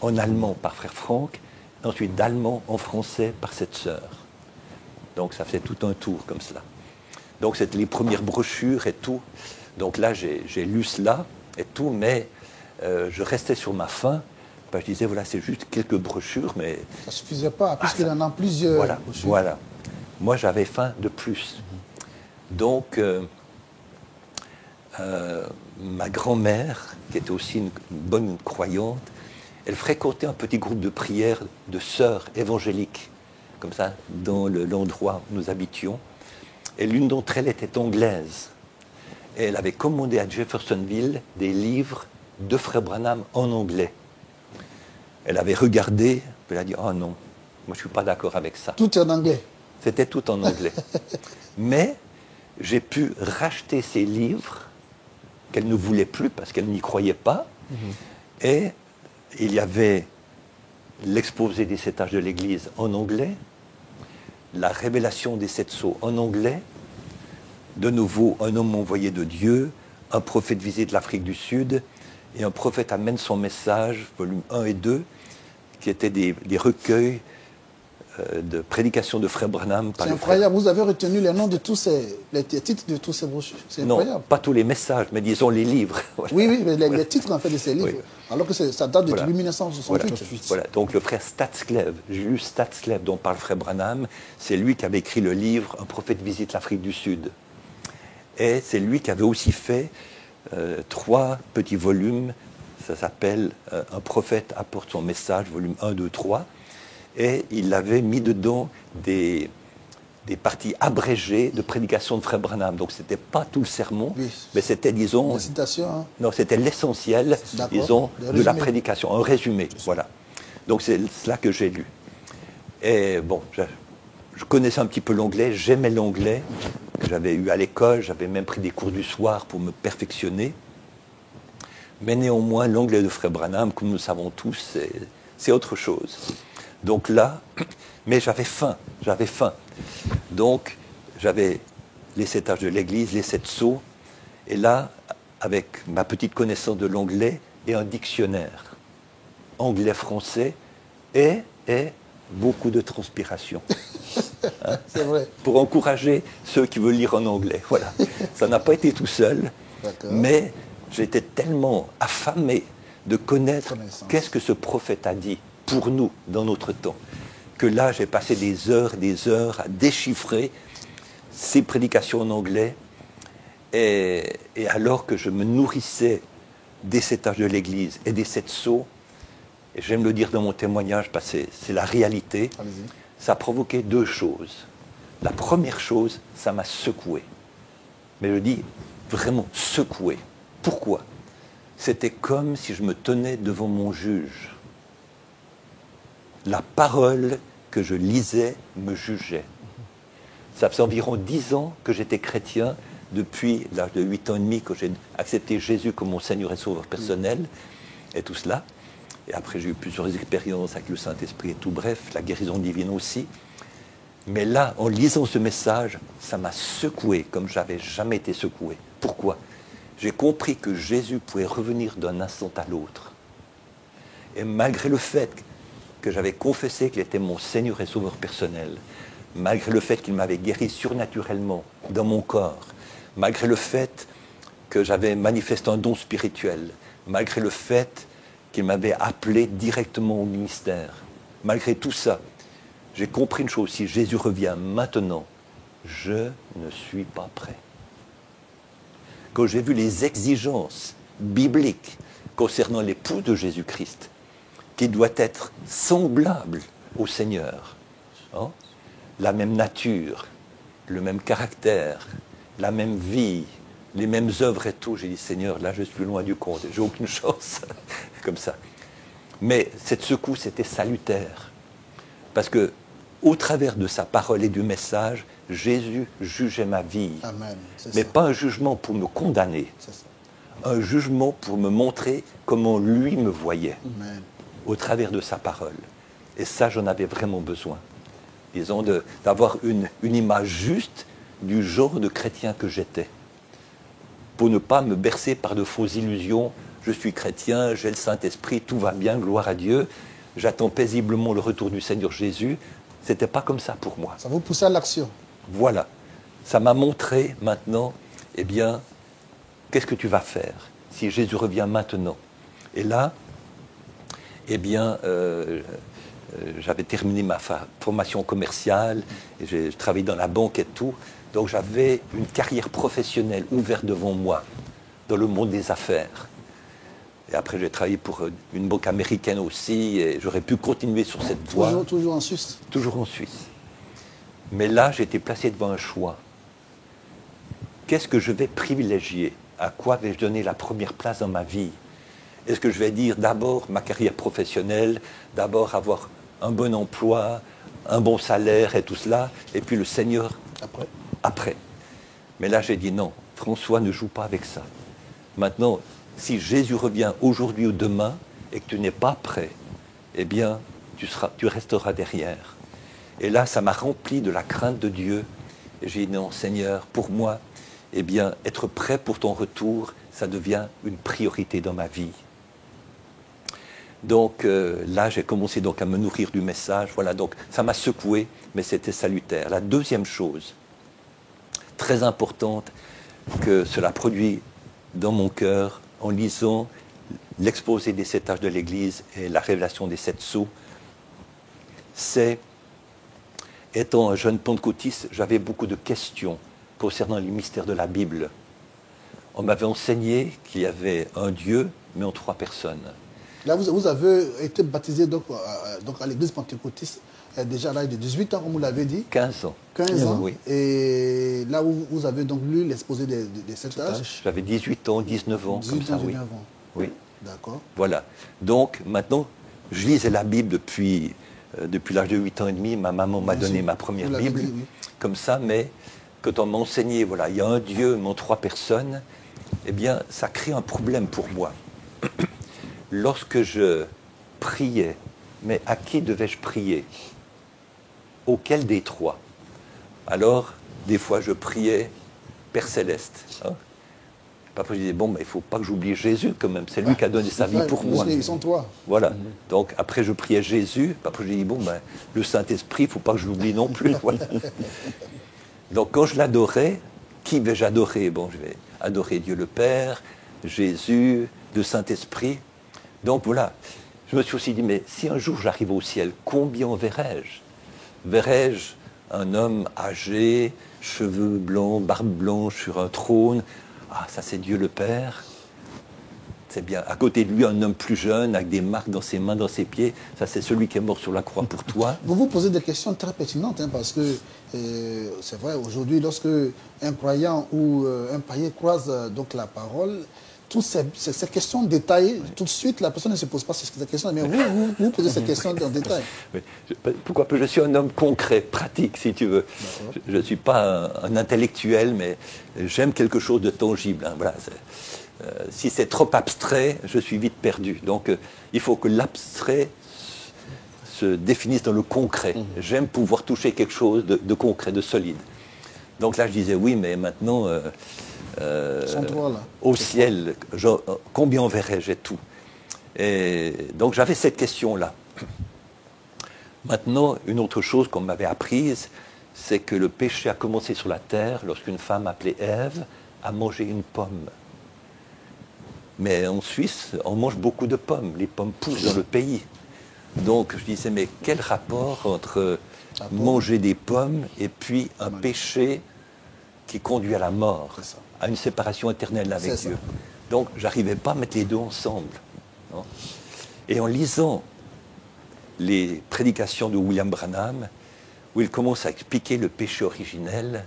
en allemand par frère Franck, ensuite d'allemand en français par cette sœur. Donc, ça faisait tout un tour comme cela. Donc, c'était les premières brochures et tout. Donc là, j'ai lu cela et tout, mais je restais sur ma faim. Ben, je disais, voilà, c'est juste quelques brochures, mais... Ça ne suffisait pas, puisqu'il en a plusieurs. Voilà, voilà. Moi, j'avais faim de plus. Donc, ma grand-mère, qui était aussi une bonne croyante, elle fréquentait un petit groupe de prière de sœurs évangéliques, comme ça, dans l'endroit où nous habitions. Et l'une d'entre elles était anglaise. Et elle avait commandé à Jeffersonville des livres de frère Branham en anglais. Elle avait regardé, elle a dit, oh non, moi je ne suis pas d'accord avec ça. Tout est en anglais. C'était tout en anglais. Mais j'ai pu racheter ces livres qu'elle ne voulait plus parce qu'elle n'y croyait pas. Et il y avait l'exposé des 7 âges de l'Église en anglais, la révélation des 7 sceaux en anglais, de nouveau un homme envoyé de Dieu, un prophète visite l'Afrique du Sud, et un prophète amène son message, volume 1 et 2, qui étaient des recueils de prédications de frère Branham. C'est incroyable, vous avez retenu les noms de tous les titres de tous ces brochures. C'est incroyable. Non, pas tous les messages, mais disons les livres. Voilà. Oui, mais les titres en fait de ces livres, alors que ça date de 1968. Voilà. Donc le frère Statscleve, Julius Statscleve, dont parle frère Branham, c'est lui qui avait écrit le livre « Un prophète visite l'Afrique du Sud ». Et c'est lui qui avait aussi fait 3 petits volumes, ça s'appelle « Un prophète apporte son message », volume 1, 2, 3. Et il avait mis dedans des parties abrégées de prédication de frère Branham. Donc, ce n'était pas tout le sermon, mais c'était, disons... Des citations, hein. Non, c'était l'essentiel, disons, de la prédication, un résumé. Voilà. Donc, c'est cela que j'ai lu. Et bon, je connaissais un petit peu l'anglais, j'aimais l'anglais, que j'avais eu à l'école, j'avais même pris des cours du soir pour me perfectionner. Mais néanmoins, l'anglais de frère Branham, comme nous savons tous, c'est autre chose. Donc là, mais j'avais faim. Donc, j'avais les 7 âges de l'Église, les 7 sceaux, et là, avec ma petite connaissance de l'anglais et un dictionnaire anglais-français et beaucoup de transpiration. Hein, c'est vrai. Pour encourager ceux qui veulent lire en anglais. Voilà. Ça n'a pas été tout seul, mais j'étais tellement affamé de connaître qu'est-ce que ce prophète a dit pour nous, dans notre temps, que là, j'ai passé des heures à déchiffrer ces prédications en anglais, et alors que je me nourrissais des 7 âges de l'Église et des 7 sceaux, et j'aime le dire dans mon témoignage parce que c'est la réalité, ça a provoqué 2 choses. La première chose, ça m'a secoué. Mais je dis vraiment secoué. Pourquoi ? C'était comme si je me tenais devant mon juge. La parole que je lisais me jugeait. Ça faisait environ 10 ans que j'étais chrétien, depuis l'âge de 8 ans et demi, que j'ai accepté Jésus comme mon Seigneur et Sauveur personnel, et tout cela. Et après, j'ai eu plusieurs expériences avec le Saint-Esprit et tout, bref, la guérison divine aussi. Mais là, en lisant ce message, ça m'a secoué comme je n'avais jamais été secoué. Pourquoi ? J'ai compris que Jésus pouvait revenir d'un instant à l'autre. Et malgré le fait que j'avais confessé qu'il était mon Seigneur et Sauveur personnel, malgré le fait qu'il m'avait guéri surnaturellement dans mon corps, malgré le fait que j'avais manifesté un don spirituel, malgré le fait qu'il m'avait appelé directement au ministère, malgré tout ça, j'ai compris une chose, si Jésus revient maintenant, je ne suis pas prêt. Quand j'ai vu les exigences bibliques concernant l'époux de Jésus-Christ, qui doit être semblable au Seigneur, hein, la même nature, le même caractère, la même vie, les mêmes œuvres et tout. J'ai dit, Seigneur, là, je suis loin du compte. J'ai aucune chance. Comme ça. Mais cette secousse était salutaire. Parce que, au travers de sa parole et du message, Jésus jugeait ma vie. Amen. Mais pas un jugement pour me condamner. Un jugement pour me montrer comment lui me voyait. Amen. Au travers de sa parole. Et ça, j'en avais vraiment besoin. Disons, d'avoir une image juste du genre de chrétien que j'étais. Pour ne pas me bercer par de fausses illusions. Je suis chrétien, j'ai le Saint-Esprit, tout va bien, gloire à Dieu. J'attends paisiblement le retour du Seigneur Jésus. Ce n'était pas comme ça pour moi. Ça vous poussait à l'action. Voilà. Ça m'a montré maintenant, eh bien, qu'est-ce que tu vas faire si Jésus revient maintenant? Et là, eh bien, j'avais terminé ma formation commerciale, et j'ai travaillé dans la banque et tout. Donc j'avais une carrière professionnelle ouverte devant moi, dans le monde des affaires. Et après, j'ai travaillé pour une banque américaine aussi, et j'aurais pu continuer sur cette voie. Toujours en Suisse? Toujours en Suisse. Mais là, j'ai été placé devant un choix. Qu'est-ce que je vais privilégier? À quoi vais-je donner la première place dans ma vie? Est-ce que je vais dire d'abord ma carrière professionnelle, d'abord avoir un bon emploi, un bon salaire et tout cela, et puis le Seigneur après. Mais là, j'ai dit non, François, ne joue pas avec ça. Maintenant, si Jésus revient aujourd'hui ou demain et que tu n'es pas prêt, eh bien, tu resteras derrière. Et là, ça m'a rempli de la crainte de Dieu. Et j'ai dit non, Seigneur, pour moi, eh bien, être prêt pour ton retour, ça devient une priorité dans ma vie. Donc là, j'ai commencé donc à me nourrir du message. Voilà, donc ça m'a secoué, mais c'était salutaire. La deuxième chose, très importante, que cela produit dans mon cœur, en lisant l'exposé des 7 âges de l'Église et la révélation des 7 sceaux, c'est, étant un jeune pentecôtiste, j'avais beaucoup de questions concernant les mystères de la Bible. On m'avait enseigné qu'il y avait un Dieu, mais en 3 personnes. Là, vous avez été baptisé donc à l'église pentecôtiste déjà à l'âge de 18 ans, comme vous l'avez dit. 15 ans. 15 ans. Oui. Et là où vous avez donc lu l'exposé des 7 âges. J'avais 18 ans, 19 ans, 18 comme ça, ans, 19 oui. ans. Oui. D'accord. Voilà. Donc, maintenant, je lisais la Bible depuis l'âge de 8 ans et demi. Ma maman m'a donné ma première Bible, dit, oui. comme ça, mais quand on m'a enseigné, voilà, il y a un Dieu, mais en 3 personnes, eh bien, ça crée un problème pour moi. Lorsque je priais, mais à qui devais-je prier? Auquel des 3? Alors, des fois, je priais Père Céleste. Hein? Parfois, je disais, bon, mais il ne faut pas que j'oublie Jésus quand même. C'est lui qui a donné sa vie pour moi. Ils sont toi. Voilà. Donc, après, je priais Jésus. Parfois, je dis, bon, ben, le Saint-Esprit, il ne faut pas que je l'oublie non plus. Voilà. Donc, quand je l'adorais, qui vais-je adorer? Bon, je vais adorer Dieu le Père, Jésus, le Saint-Esprit. Donc, voilà. Je me suis aussi dit, mais si un jour j'arrive au ciel, combien verrai-je? Verrai-je un homme âgé, cheveux blancs, barbe blanche sur un trône? Ah, ça c'est Dieu le Père. C'est bien. À côté de lui, un homme plus jeune, avec des marques dans ses mains, dans ses pieds. Ça c'est celui qui est mort sur la croix pour toi. Vous vous posez des questions très pertinentes, hein, parce que c'est vrai, aujourd'hui, lorsque un croyant ou un païen croise donc la parole, toutes ces questions détaillées, tout de suite, la personne ne se pose pas ces questions, mais vous posez ces questions en détail. Oui. Pourquoi pas? Je suis un homme concret, pratique, si tu veux. Je ne suis pas un intellectuel, mais j'aime quelque chose de tangible. Hein. Voilà, si c'est trop abstrait, je suis vite perdu. Donc, il faut que l'abstrait se définisse dans le concret. J'aime pouvoir toucher quelque chose de concret, de solide. Donc là, je disais, oui, mais maintenant... au ciel, combien verrai-je et tout? Et donc j'avais cette question-là. Maintenant, une autre chose qu'on m'avait apprise, c'est que le péché a commencé sur la terre lorsqu'une femme appelée Ève a mangé une pomme. Mais en Suisse, on mange beaucoup de pommes. Les pommes poussent dans le pays. Donc je disais, mais quel rapport entre manger des pommes et puis un péché qui conduit à la mort, à une séparation éternelle avec Dieu. Donc, je n'arrivais pas à mettre les deux ensemble. Non? Et en lisant les prédications de William Branham, où il commence à expliquer le péché originel,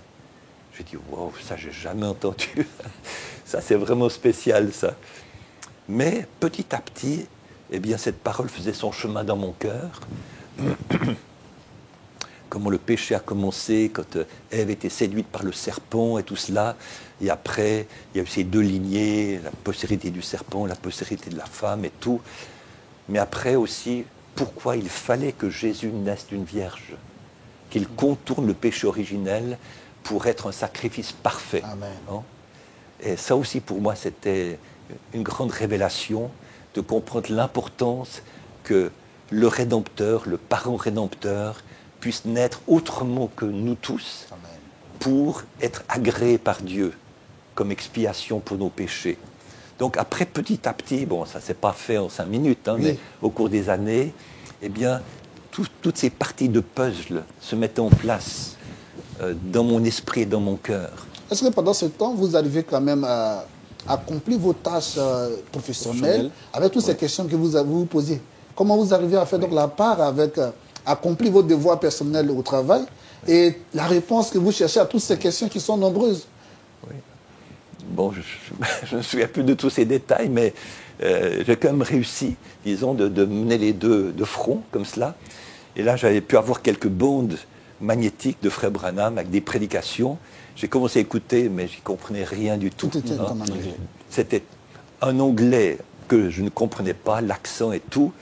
J'ai dit, wow, ça, j'ai jamais entendu. Ça, c'est vraiment spécial, ça. Mais petit à petit, eh bien, cette parole faisait son chemin dans mon cœur. Comment le péché a commencé quand Ève était séduite par le serpent et tout cela. Et après, il y a eu ces deux lignées, la postérité du serpent, la postérité de la femme et tout. Mais après aussi, pourquoi il fallait que Jésus naisse d'une vierge, qu'il contourne le péché originel pour être un sacrifice parfait. Amen. Hein? Et ça aussi, pour moi, c'était une grande révélation de comprendre l'importance que le Rédempteur, le parent Rédempteur, puisse naître autrement que nous tous pour être agréé par Dieu comme expiation pour nos péchés. Donc après, petit à petit, bon, ça ne s'est pas fait en 5 minutes, hein, mais au cours des années, eh bien, toutes ces parties de puzzle se mettaient en place dans mon esprit et dans mon cœur. Est-ce que pendant ce temps, vous arrivez quand même à accomplir vos tâches professionnelles avec toutes ces questions que vous posez? Comment vous arrivez à faire donc la part avec accomplir vos devoirs personnels au travail et la réponse que vous cherchez à toutes ces questions qui sont nombreuses? Oui. Bon, je me souviens plus de tous ces détails, mais j'ai quand même réussi, disons, de mener les deux de front, comme cela. Et là, j'avais pu avoir quelques bandes magnétiques de Frère Branham avec des prédications. J'ai commencé à écouter, mais je n'y comprenais rien du tout. C'était un anglais que je ne comprenais pas, l'accent et tout.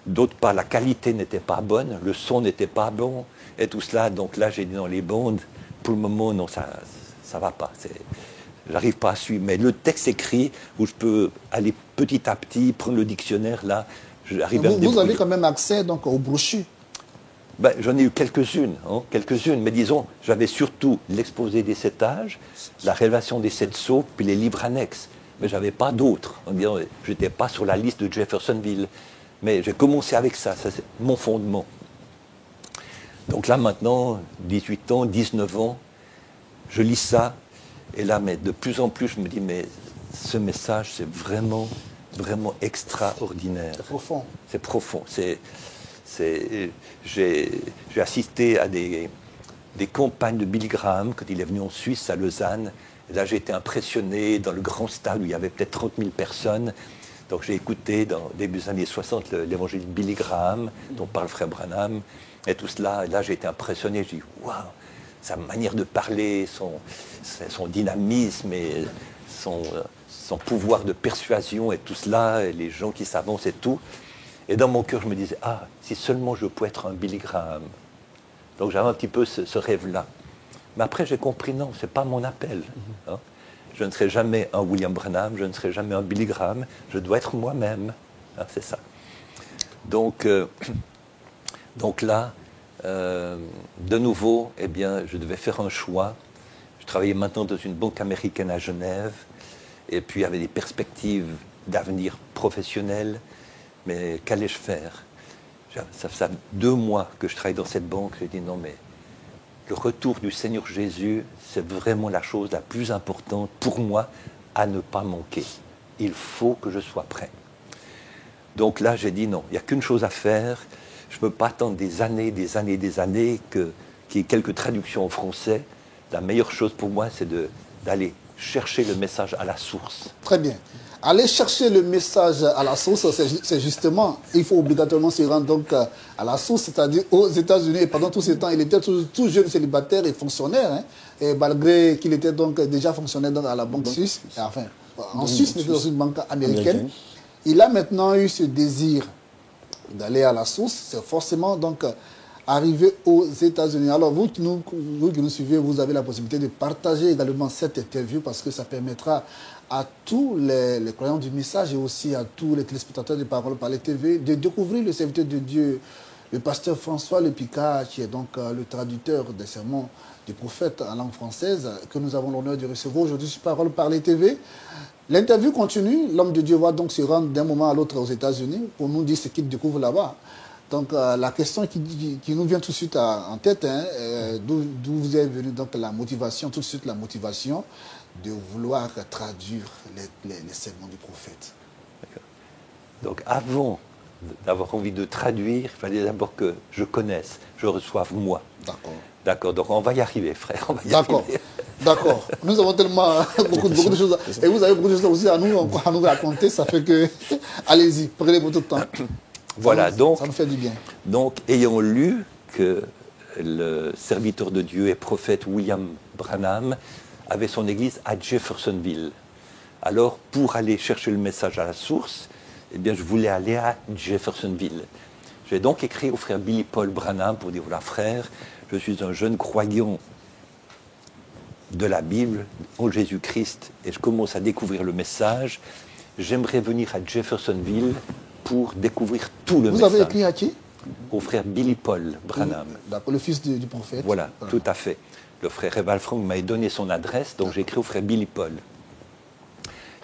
D'autre part, la qualité n'était pas bonne, le son n'était pas bon, et tout cela. Donc là, j'ai dit non, les bandes, pour le moment, non, ça ne va pas. Je n'arrive pas à suivre. Mais le texte écrit, où je peux aller petit à petit, prendre le dictionnaire, là, j'arrive à me débrouiller. Vous avez quand même accès donc, aux brochures? Ben, j'en ai eu quelques-unes, mais disons, j'avais surtout l'exposé des 7 âges, la révélation des 7 sceaux, puis les livres annexes. Mais je n'avais pas d'autres. Je n'étais pas sur la liste de Jeffersonville. Mais j'ai commencé avec ça, c'est mon fondement. Donc là, maintenant, 18 ans, 19 ans, je lis ça, et là, mais de plus en plus, je me dis, mais ce message, c'est vraiment, vraiment extraordinaire. C'est profond. C'est profond. J'ai assisté à des campagnes de Billy Graham quand il est venu en Suisse, à Lausanne. Et là, j'ai été impressionné dans le grand stade où il y avait peut-être 30 000 personnes. Donc j'ai écouté, dans début des années 60, l'évangile de Billy Graham, dont parle Frère Branham, et tout cela. Et là, j'ai été impressionné. J'ai dit, waouh, sa manière de parler, son dynamisme et son pouvoir de persuasion et tout cela, et les gens qui s'avancent et tout. Et dans mon cœur, je me disais, ah, si seulement je pouvais être un Billy Graham. Donc j'avais un petit peu ce rêve-là. Mais après, j'ai compris, non, ce n'est pas mon appel. Hein. Je ne serai jamais un William Branham, je ne serai jamais un Billy Graham, je dois être moi-même. Hein, c'est ça. Donc là, de nouveau, eh bien, je devais faire un choix. Je travaillais maintenant dans une banque américaine à Genève, et puis il y avait des perspectives d'avenir professionnel. Mais qu'allais-je faire? Ça fait 2 mois que je travaille dans cette banque. J'ai dit non, mais le retour du Seigneur Jésus, c'est vraiment la chose la plus importante pour moi à ne pas manquer. Il faut que je sois prêt. Donc là, j'ai dit non, il n'y a qu'une chose à faire. Je ne peux pas attendre des années qu'il y ait quelques traductions en français. La meilleure chose pour moi, c'est d'aller chercher le message à la source. Très bien. Aller chercher le message à la source, c'est justement, il faut obligatoirement se rendre donc à la source, c'est-à-dire aux États-Unis. Et pendant tout ce temps, il était tout jeune célibataire et fonctionnaire, hein, et malgré qu'il était donc déjà fonctionnaire à la banque suisse, enfin, en Suisse, mais dans une banque américaine, il a maintenant eu ce désir d'aller à la source. C'est forcément donc arrivé aux États-Unis. Alors vous qui nous suivez, vous avez la possibilité de partager également cette interview parce que ça permettra à tous les croyants du message et aussi à tous les téléspectateurs de Parole Parler TV de découvrir le serviteur de Dieu, le pasteur François Le Picard, qui est donc le traducteur des sermons du prophète en langue française, que nous avons l'honneur de recevoir aujourd'hui sur Parole Parler TV. L'interview continue. L'homme de Dieu va donc se rendre d'un moment à l'autre aux États-Unis pour nous dire ce qu'il découvre là-bas. Donc la question qui nous vient tout de suite en tête, hein, d'où vous est venue donc la motivation, tout de suite la motivation de vouloir traduire les sermons du prophète. Donc avant d'avoir envie de traduire, il fallait d'abord que je connaisse, je reçoive moi. D'accord. D'accord, donc on va y arriver, frère. D'accord. D'accord. Nous avons tellement beaucoup de choses. Et vous avez beaucoup de choses aussi à nous raconter. Ça fait que... Allez-y, prenez votre temps. Voilà, ça nous fait du bien. Donc, ayant lu que le serviteur de Dieu et prophète William Branham avait son église à Jeffersonville. Alors, pour aller chercher le message à la source, eh bien, je voulais aller à Jeffersonville. J'ai donc écrit au frère Billy Paul Branham pour dire, voilà frère, je suis un jeune croyant de la Bible, en Jésus-Christ, et je commence à découvrir le message. J'aimerais venir à Jeffersonville pour découvrir tout le message. Vous avez écrit à qui? Au frère Billy Paul Branham. D'accord, le fils du prophète. Voilà, tout à fait. Le frère Eval Frank m'a donné son adresse, donc j'ai écrit au frère Billy Paul,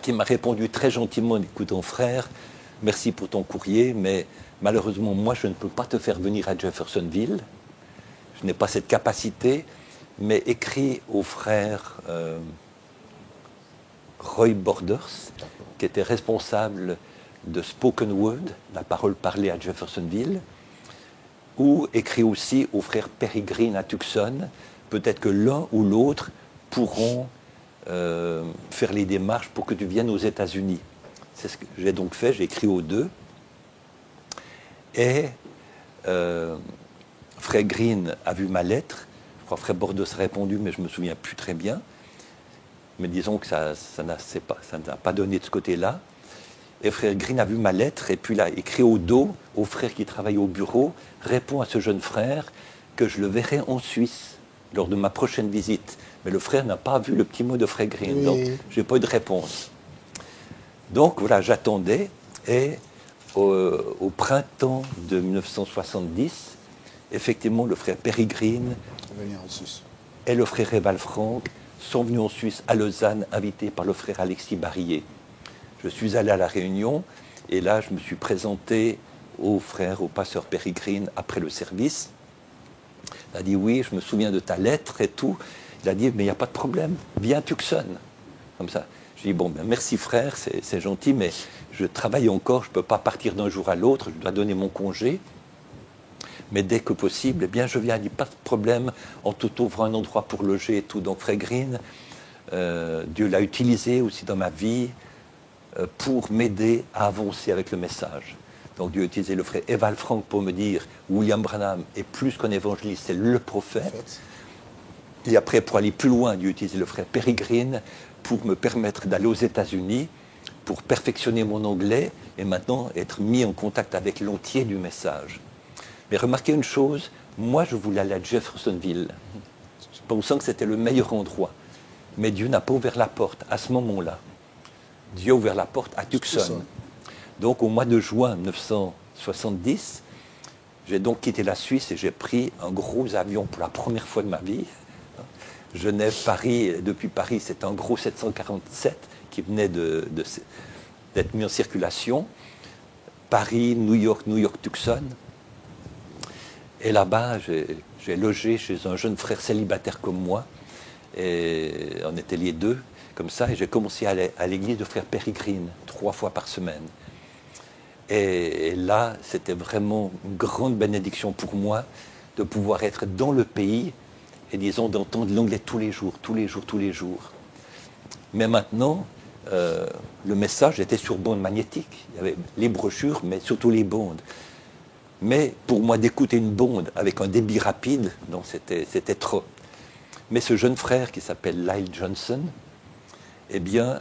qui m'a répondu très gentiment, écoutons frère, merci pour ton courrier, mais malheureusement, moi, je ne peux pas te faire venir à Jeffersonville. Je n'ai pas cette capacité, mais écrit au frère Roy Borders, qui était responsable de Spoken Word, la parole parlée à Jeffersonville, ou écrit aussi au frère Perry Green à Tucson. Peut-être que l'un ou l'autre pourront faire les démarches pour que tu viennes aux États-Unis. C'est ce que j'ai donc fait, j'ai écrit aux deux. Et frère Green a vu ma lettre. Je crois que frère Bordeaux a répondu, mais je ne me souviens plus très bien. Mais disons que ça n'a pas donné de ce côté-là. Et frère Green a vu ma lettre et puis il a écrit au dos au frère qui travaille au bureau, répond à ce jeune frère que je le verrai en Suisse lors de ma prochaine visite. Mais le frère n'a pas vu le petit mot de frère Green, donc je n'ai pas eu de réponse. Donc voilà, j'attendais et au printemps de 1970, effectivement, le frère Perry Green et le frère Eval Frank sont venus en Suisse, à Lausanne, invités par le frère Alexis Barillet. Je suis allé à la réunion et là, je me suis présenté au frère, au pasteur Perry Green après le service. Il a dit, oui, je me souviens de ta lettre et tout. Il a dit, mais il n'y a pas de problème, viens à Tucson. Comme ça. J'ai dit, bon, ben, merci frère, c'est gentil, mais je travaille encore, je ne peux pas partir d'un jour à l'autre, je dois donner mon congé. Mais dès que possible, eh bien, je viens. Il dit, pas de problème, en tout ouvrant un endroit pour loger et tout. Donc, frère Green, Dieu l'a utilisé aussi dans ma vie pour m'aider à avancer avec le message. Donc, Dieu a utilisé le frère Eval Frank pour me dire, William Branham est plus qu'un évangéliste, c'est le prophète. Et après, pour aller plus loin, Dieu a utilisé le frère Perry Green pour me permettre d'aller aux États-Unis, pour perfectionner mon anglais et maintenant être mis en contact avec l'entier du message. Mais remarquez une chose, moi je voulais aller à Jeffersonville, pensant que c'était le meilleur endroit. Mais Dieu n'a pas ouvert la porte à ce moment-là. Dieu a ouvert la porte à Tucson. Donc au mois de juin 1970, j'ai donc quitté la Suisse et j'ai pris un gros avion pour la première fois de ma vie. Genève, Paris, depuis Paris, c'est un gros 747 qui venait d'être mis en circulation. Paris, New York, Tucson. Et là-bas, j'ai logé chez un jeune frère célibataire comme moi. Et on était les deux, comme ça. Et j'ai commencé à aller à l'église de frère Perry Green, 3 fois par semaine. Et là, c'était vraiment une grande bénédiction pour moi de pouvoir être dans le pays et, disons, d'entendre l'anglais tous les jours. Mais maintenant, le message était sur bande magnétique. Il y avait les brochures, mais surtout les bandes. Mais pour moi, d'écouter une bande avec un débit rapide, non, c'était trop. Mais ce jeune frère qui s'appelle Lyle Johnson, eh bien,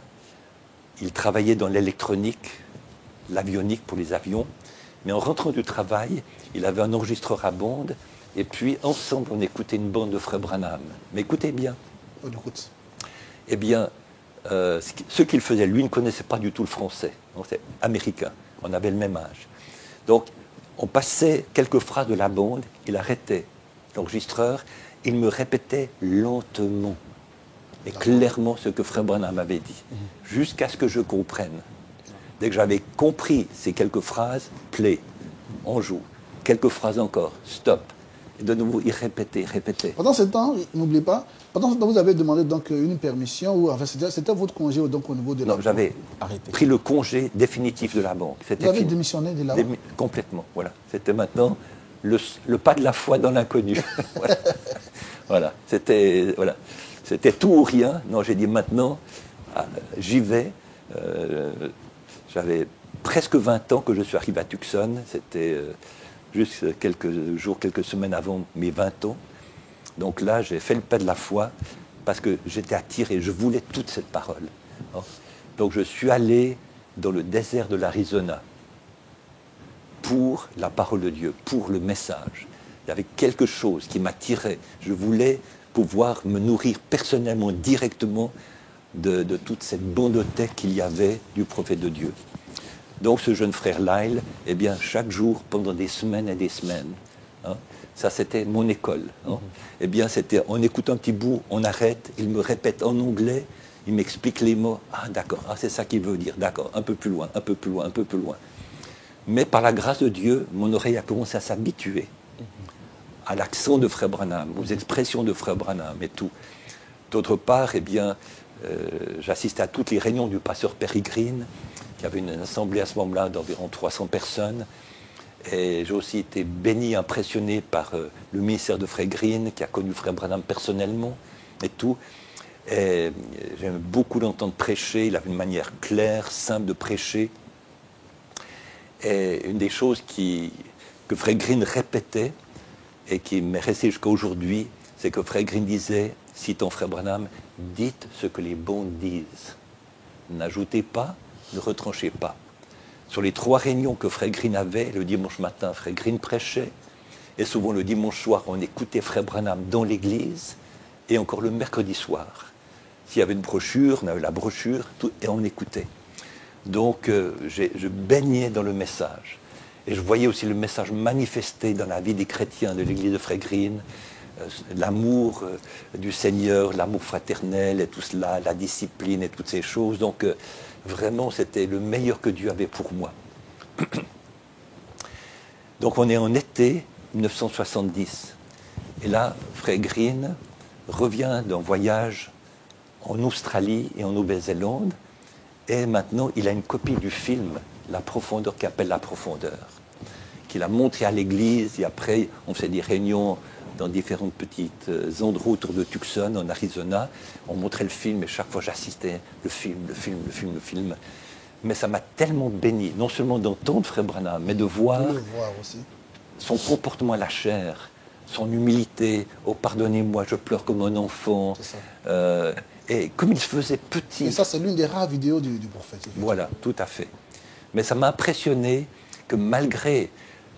il travaillait dans l'électronique, l'avionique pour les avions. Mais en rentrant du travail, il avait un enregistreur à bande. Et puis, ensemble, on écoutait une bande de frère Branham. Mais écoutez bien. On écoute. Eh bien, ce qu'il faisait, lui, ne connaissait pas du tout le français. C'est américain. On avait le même âge. Donc, on passait quelques phrases de la bande, il arrêtait l'enregistreur, il me répétait lentement et clairement ce que frère Branham avait dit, jusqu'à ce que je comprenne. Dès que j'avais compris ces quelques phrases, play, on joue. Quelques phrases encore, stop. Et de nouveau, il répétait. Pendant ce temps, n'oubliez pas, pendant ce temps, vous avez demandé donc une permission, ou enfin, c'était votre congé donc, au niveau de la banque. Non, j'avais pris le congé définitif de la banque. Vous avez démissionné de la banque? Complètement, voilà. C'était maintenant le pas de la foi dans l'inconnu. Voilà. C'était, voilà. C'était tout ou rien. Non, j'ai dit maintenant, j'y vais. J'avais presque 20 ans que je suis arrivé à Tucson. C'était juste quelques jours, quelques semaines avant mes 20 ans. Donc là, j'ai fait le pas de la foi parce que j'étais attiré, je voulais toute cette parole. Donc je suis allé dans le désert de l'Arizona pour la parole de Dieu, pour le message. Il y avait quelque chose qui m'attirait. Je voulais pouvoir me nourrir personnellement, directement de toute cette bonté qu'il y avait du prophète de Dieu. Donc ce jeune frère Lyle, eh bien, chaque jour, pendant des semaines et des semaines, ça c'était mon école. Eh bien, c'était en écoutant un petit bout, on arrête, il me répète en anglais, il m'explique les mots. Ah d'accord, c'est ça qu'il veut dire, d'accord, un peu plus loin, un peu plus loin, un peu plus loin. Mais par la grâce de Dieu, mon oreille a commencé à s'habituer à l'accent de Frère Branham, aux expressions de Frère Branham et tout. D'autre part, eh bien, j'assistais à toutes les réunions du pasteur Perry Green, qui avait une assemblée à ce moment-là d'environ 300 personnes. Et j'ai aussi été béni, impressionné par le ministère de Frère Green, qui a connu Frère Branham personnellement et tout. Et j'aime beaucoup l'entendre prêcher. Il avait une manière claire, simple de prêcher. Et une des choses que Frère Green répétait et qui m'est resté jusqu'à aujourd'hui, c'est que Frère Green disait, citant Frère Branham, « Dites ce que les bons disent. N'ajoutez pas, ne retranchez pas. » Sur les 3 réunions que Frère Green avait, le dimanche matin, Frère Green prêchait, et souvent le dimanche soir, on écoutait Frère Branham dans l'église, et encore le mercredi soir. S'il y avait une brochure, on avait la brochure, tout, et on écoutait. Donc, je baignais dans le message. Et je voyais aussi le message manifesté dans la vie des chrétiens de l'église de Frère Green, l'amour du Seigneur, l'amour fraternel et tout cela, la discipline et toutes ces choses. Donc, vraiment, c'était le meilleur que Dieu avait pour moi. Donc, on est en été 1970. Et là, Frère Green revient d'un voyage en Australie et en Nouvelle-Zélande. Et maintenant, il a une copie du film La Profondeur, qui appelle La Profondeur, qu'il a montré à l'église. Et après, on faisait des réunions dans différentes petites endroits autour de Tucson, en Arizona. On montrait le film et chaque fois j'assistais, le film. Mais ça m'a tellement béni, non seulement d'entendre Frère Branham, mais de voir aussi son comportement à la chair, son humilité. Oh, pardonnez-moi, je pleure comme un enfant. Et comme il se faisait petit. Et ça, c'est l'une des rares vidéos du prophète. Voilà, tout à fait. Mais ça m'a impressionné que malgré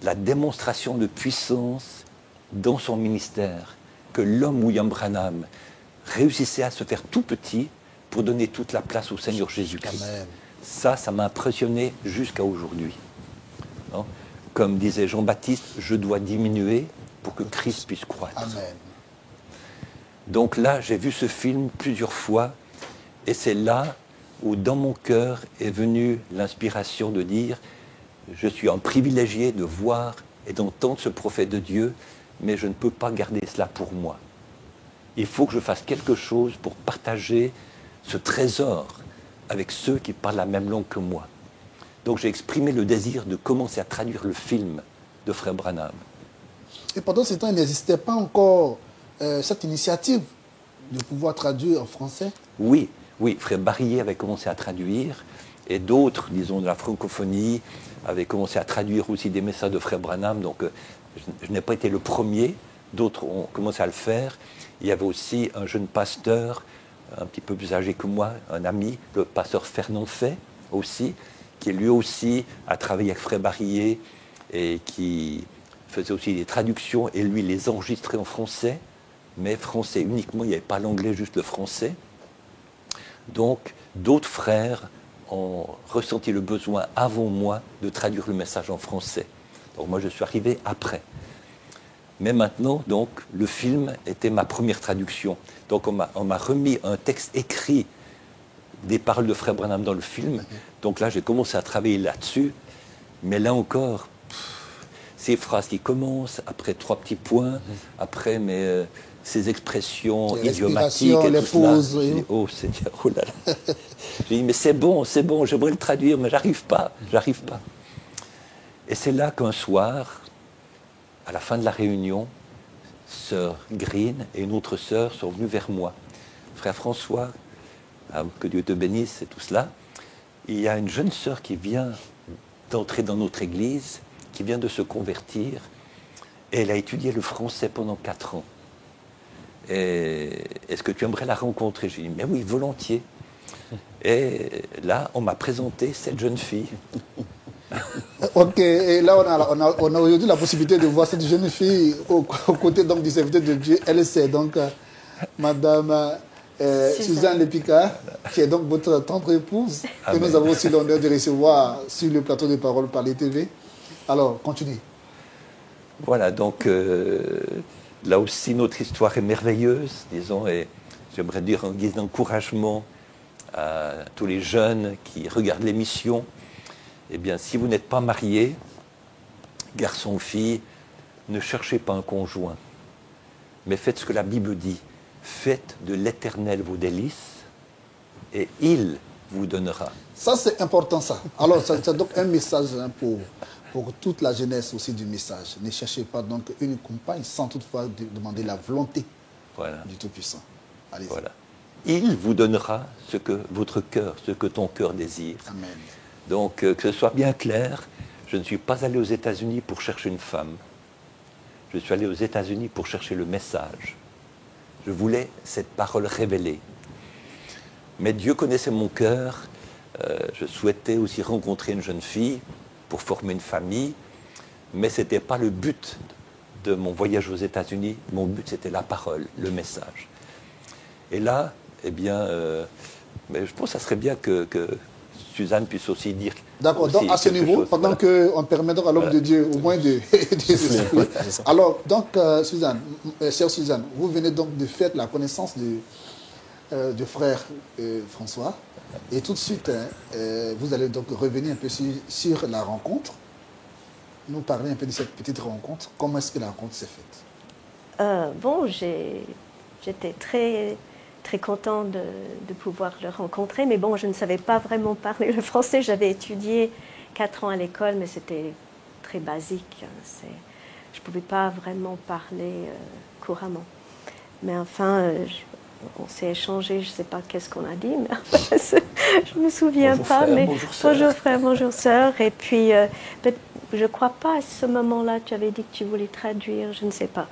la démonstration de puissance dans son ministère, que l'homme William Branham réussissait à se faire tout petit pour donner toute la place au Seigneur Jésus-Christ. Ça m'a impressionné jusqu'à aujourd'hui. Comme disait Jean-Baptiste, je dois diminuer pour que Christ puisse croître. Amen. Donc là, j'ai vu ce film plusieurs fois, et c'est là où dans mon cœur est venue l'inspiration de dire, je suis un privilégié de voir et d'entendre ce prophète de Dieu, mais je ne peux pas garder cela pour moi. Il faut que je fasse quelque chose pour partager ce trésor avec ceux qui parlent la même langue que moi. Donc j'ai exprimé le désir de commencer à traduire le film de Frère Branham. Et pendant ce temps, il n'existait pas encore cette initiative de pouvoir traduire en français? Oui, Frère Barillet avait commencé à traduire, et d'autres, disons, de la francophonie, avaient commencé à traduire aussi des messages de Frère Branham. Donc je n'ai pas été le premier, d'autres ont commencé à le faire. Il y avait aussi un jeune pasteur, un petit peu plus âgé que moi, un ami, le pasteur Fernand Fay aussi, qui lui aussi a travaillé avec Frère Barillet et qui faisait aussi des traductions, et lui les enregistrait en français, mais français uniquement, il n'y avait pas l'anglais, juste le français. Donc d'autres frères ont ressenti le besoin avant moi de traduire le message en français. Donc moi je suis arrivé après. Mais maintenant, donc, le film était ma première traduction. Donc on m'a remis un texte écrit des paroles de Frère Branham dans le film. Donc là j'ai commencé à travailler là-dessus. Mais là encore, ces phrases qui commencent, après 3 petits points, après ces expressions idiomatiques et les tout pauses, cela. Dit, oh Seigneur, oh là là. J'ai dit, mais c'est bon, j'aimerais le traduire, mais j'arrive pas. Et c'est là qu'un soir, à la fin de la réunion, sœur Green et une autre sœur sont venues vers moi frère François, que Dieu te bénisse et tout cela, il y a une jeune sœur qui vient d'entrer dans notre église, qui vient de se convertir, et elle a étudié le français pendant 4 ans. Et est-ce que tu aimerais la rencontrer? J'ai dit, mais oui, volontiers. Et là, on m'a présenté cette jeune fille. Ok, et là on a aujourd'hui la possibilité de voir cette jeune fille aux côtés donc, du serviteur de Dieu. Elle c'est donc Madame Suzanne Lepicard, qui est donc votre tendre épouse, que nous avons aussi l'honneur de recevoir sur le plateau de Parole par les TV. Alors, continue. Voilà, donc là aussi notre histoire est merveilleuse, disons, et j'aimerais dire en guise d'encouragement à tous les jeunes qui regardent l'émission. Eh bien, si vous n'êtes pas marié, garçon ou fille, ne cherchez pas un conjoint, mais faites ce que la Bible dit. Faites de l'Éternel vos délices, et il vous donnera. Ça, c'est important, ça. Alors, c'est donc un message pour toute la jeunesse aussi du message. Ne cherchez pas donc une compagne sans toutefois demander la volonté du Tout-Puissant. Allez-y. Voilà. Il vous donnera ce que votre cœur, ce que ton cœur désire. Amen. Donc, que ce soit bien clair, je ne suis pas allé aux États-Unis pour chercher une femme. Je suis allé aux États-Unis pour chercher le message. Je voulais cette parole révélée. Mais Dieu connaissait mon cœur. Je souhaitais aussi rencontrer une jeune fille pour former une famille. Mais ce n'était pas le but de mon voyage aux États-Unis. Mon but, c'était la parole, le message. Et là, eh bien, mais je pense que ça serait bien que Suzanne puisse aussi dire. D'accord, donc à ce niveau, pendant qu'on permettra à l'homme de Dieu au moins de souffler. Alors, donc, Suzanne, chère Suzanne, vous venez donc de faire la connaissance du frère François. Et tout de suite, vous allez donc revenir un peu sur la rencontre. Nous parler un peu de cette petite rencontre. Comment est-ce que la rencontre s'est faite? Bon, j'étais très content de pouvoir le rencontrer, mais bon, je ne savais pas vraiment parler le français. J'avais étudié 4 ans à l'école, mais c'était très basique. Je ne pouvais pas vraiment parler couramment. Mais enfin, on s'est échangé, je ne sais pas qu'est-ce qu'on a dit, mais enfin, je ne me souviens bonjour pas. Frère, Mais bonjour frère, bonjour sœur. Et puis, je ne crois pas à ce moment-là, tu avais dit que tu voulais traduire, je ne sais pas.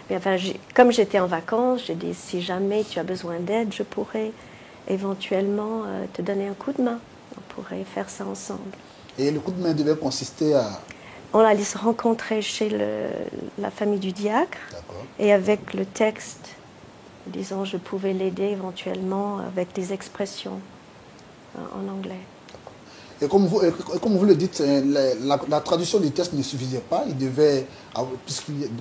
Mais enfin, comme j'étais en vacances, j'ai dit, si jamais tu as besoin d'aide, je pourrais éventuellement te donner un coup de main. On pourrait faire ça ensemble. Et le coup de main devait consister à... On allait se rencontrer chez la famille du diacre. Et avec le texte, disons, je pouvais l'aider éventuellement avec des expressions en anglais. Et comme vous le dites, la traduction du texte ne suffisait pas. Il devait,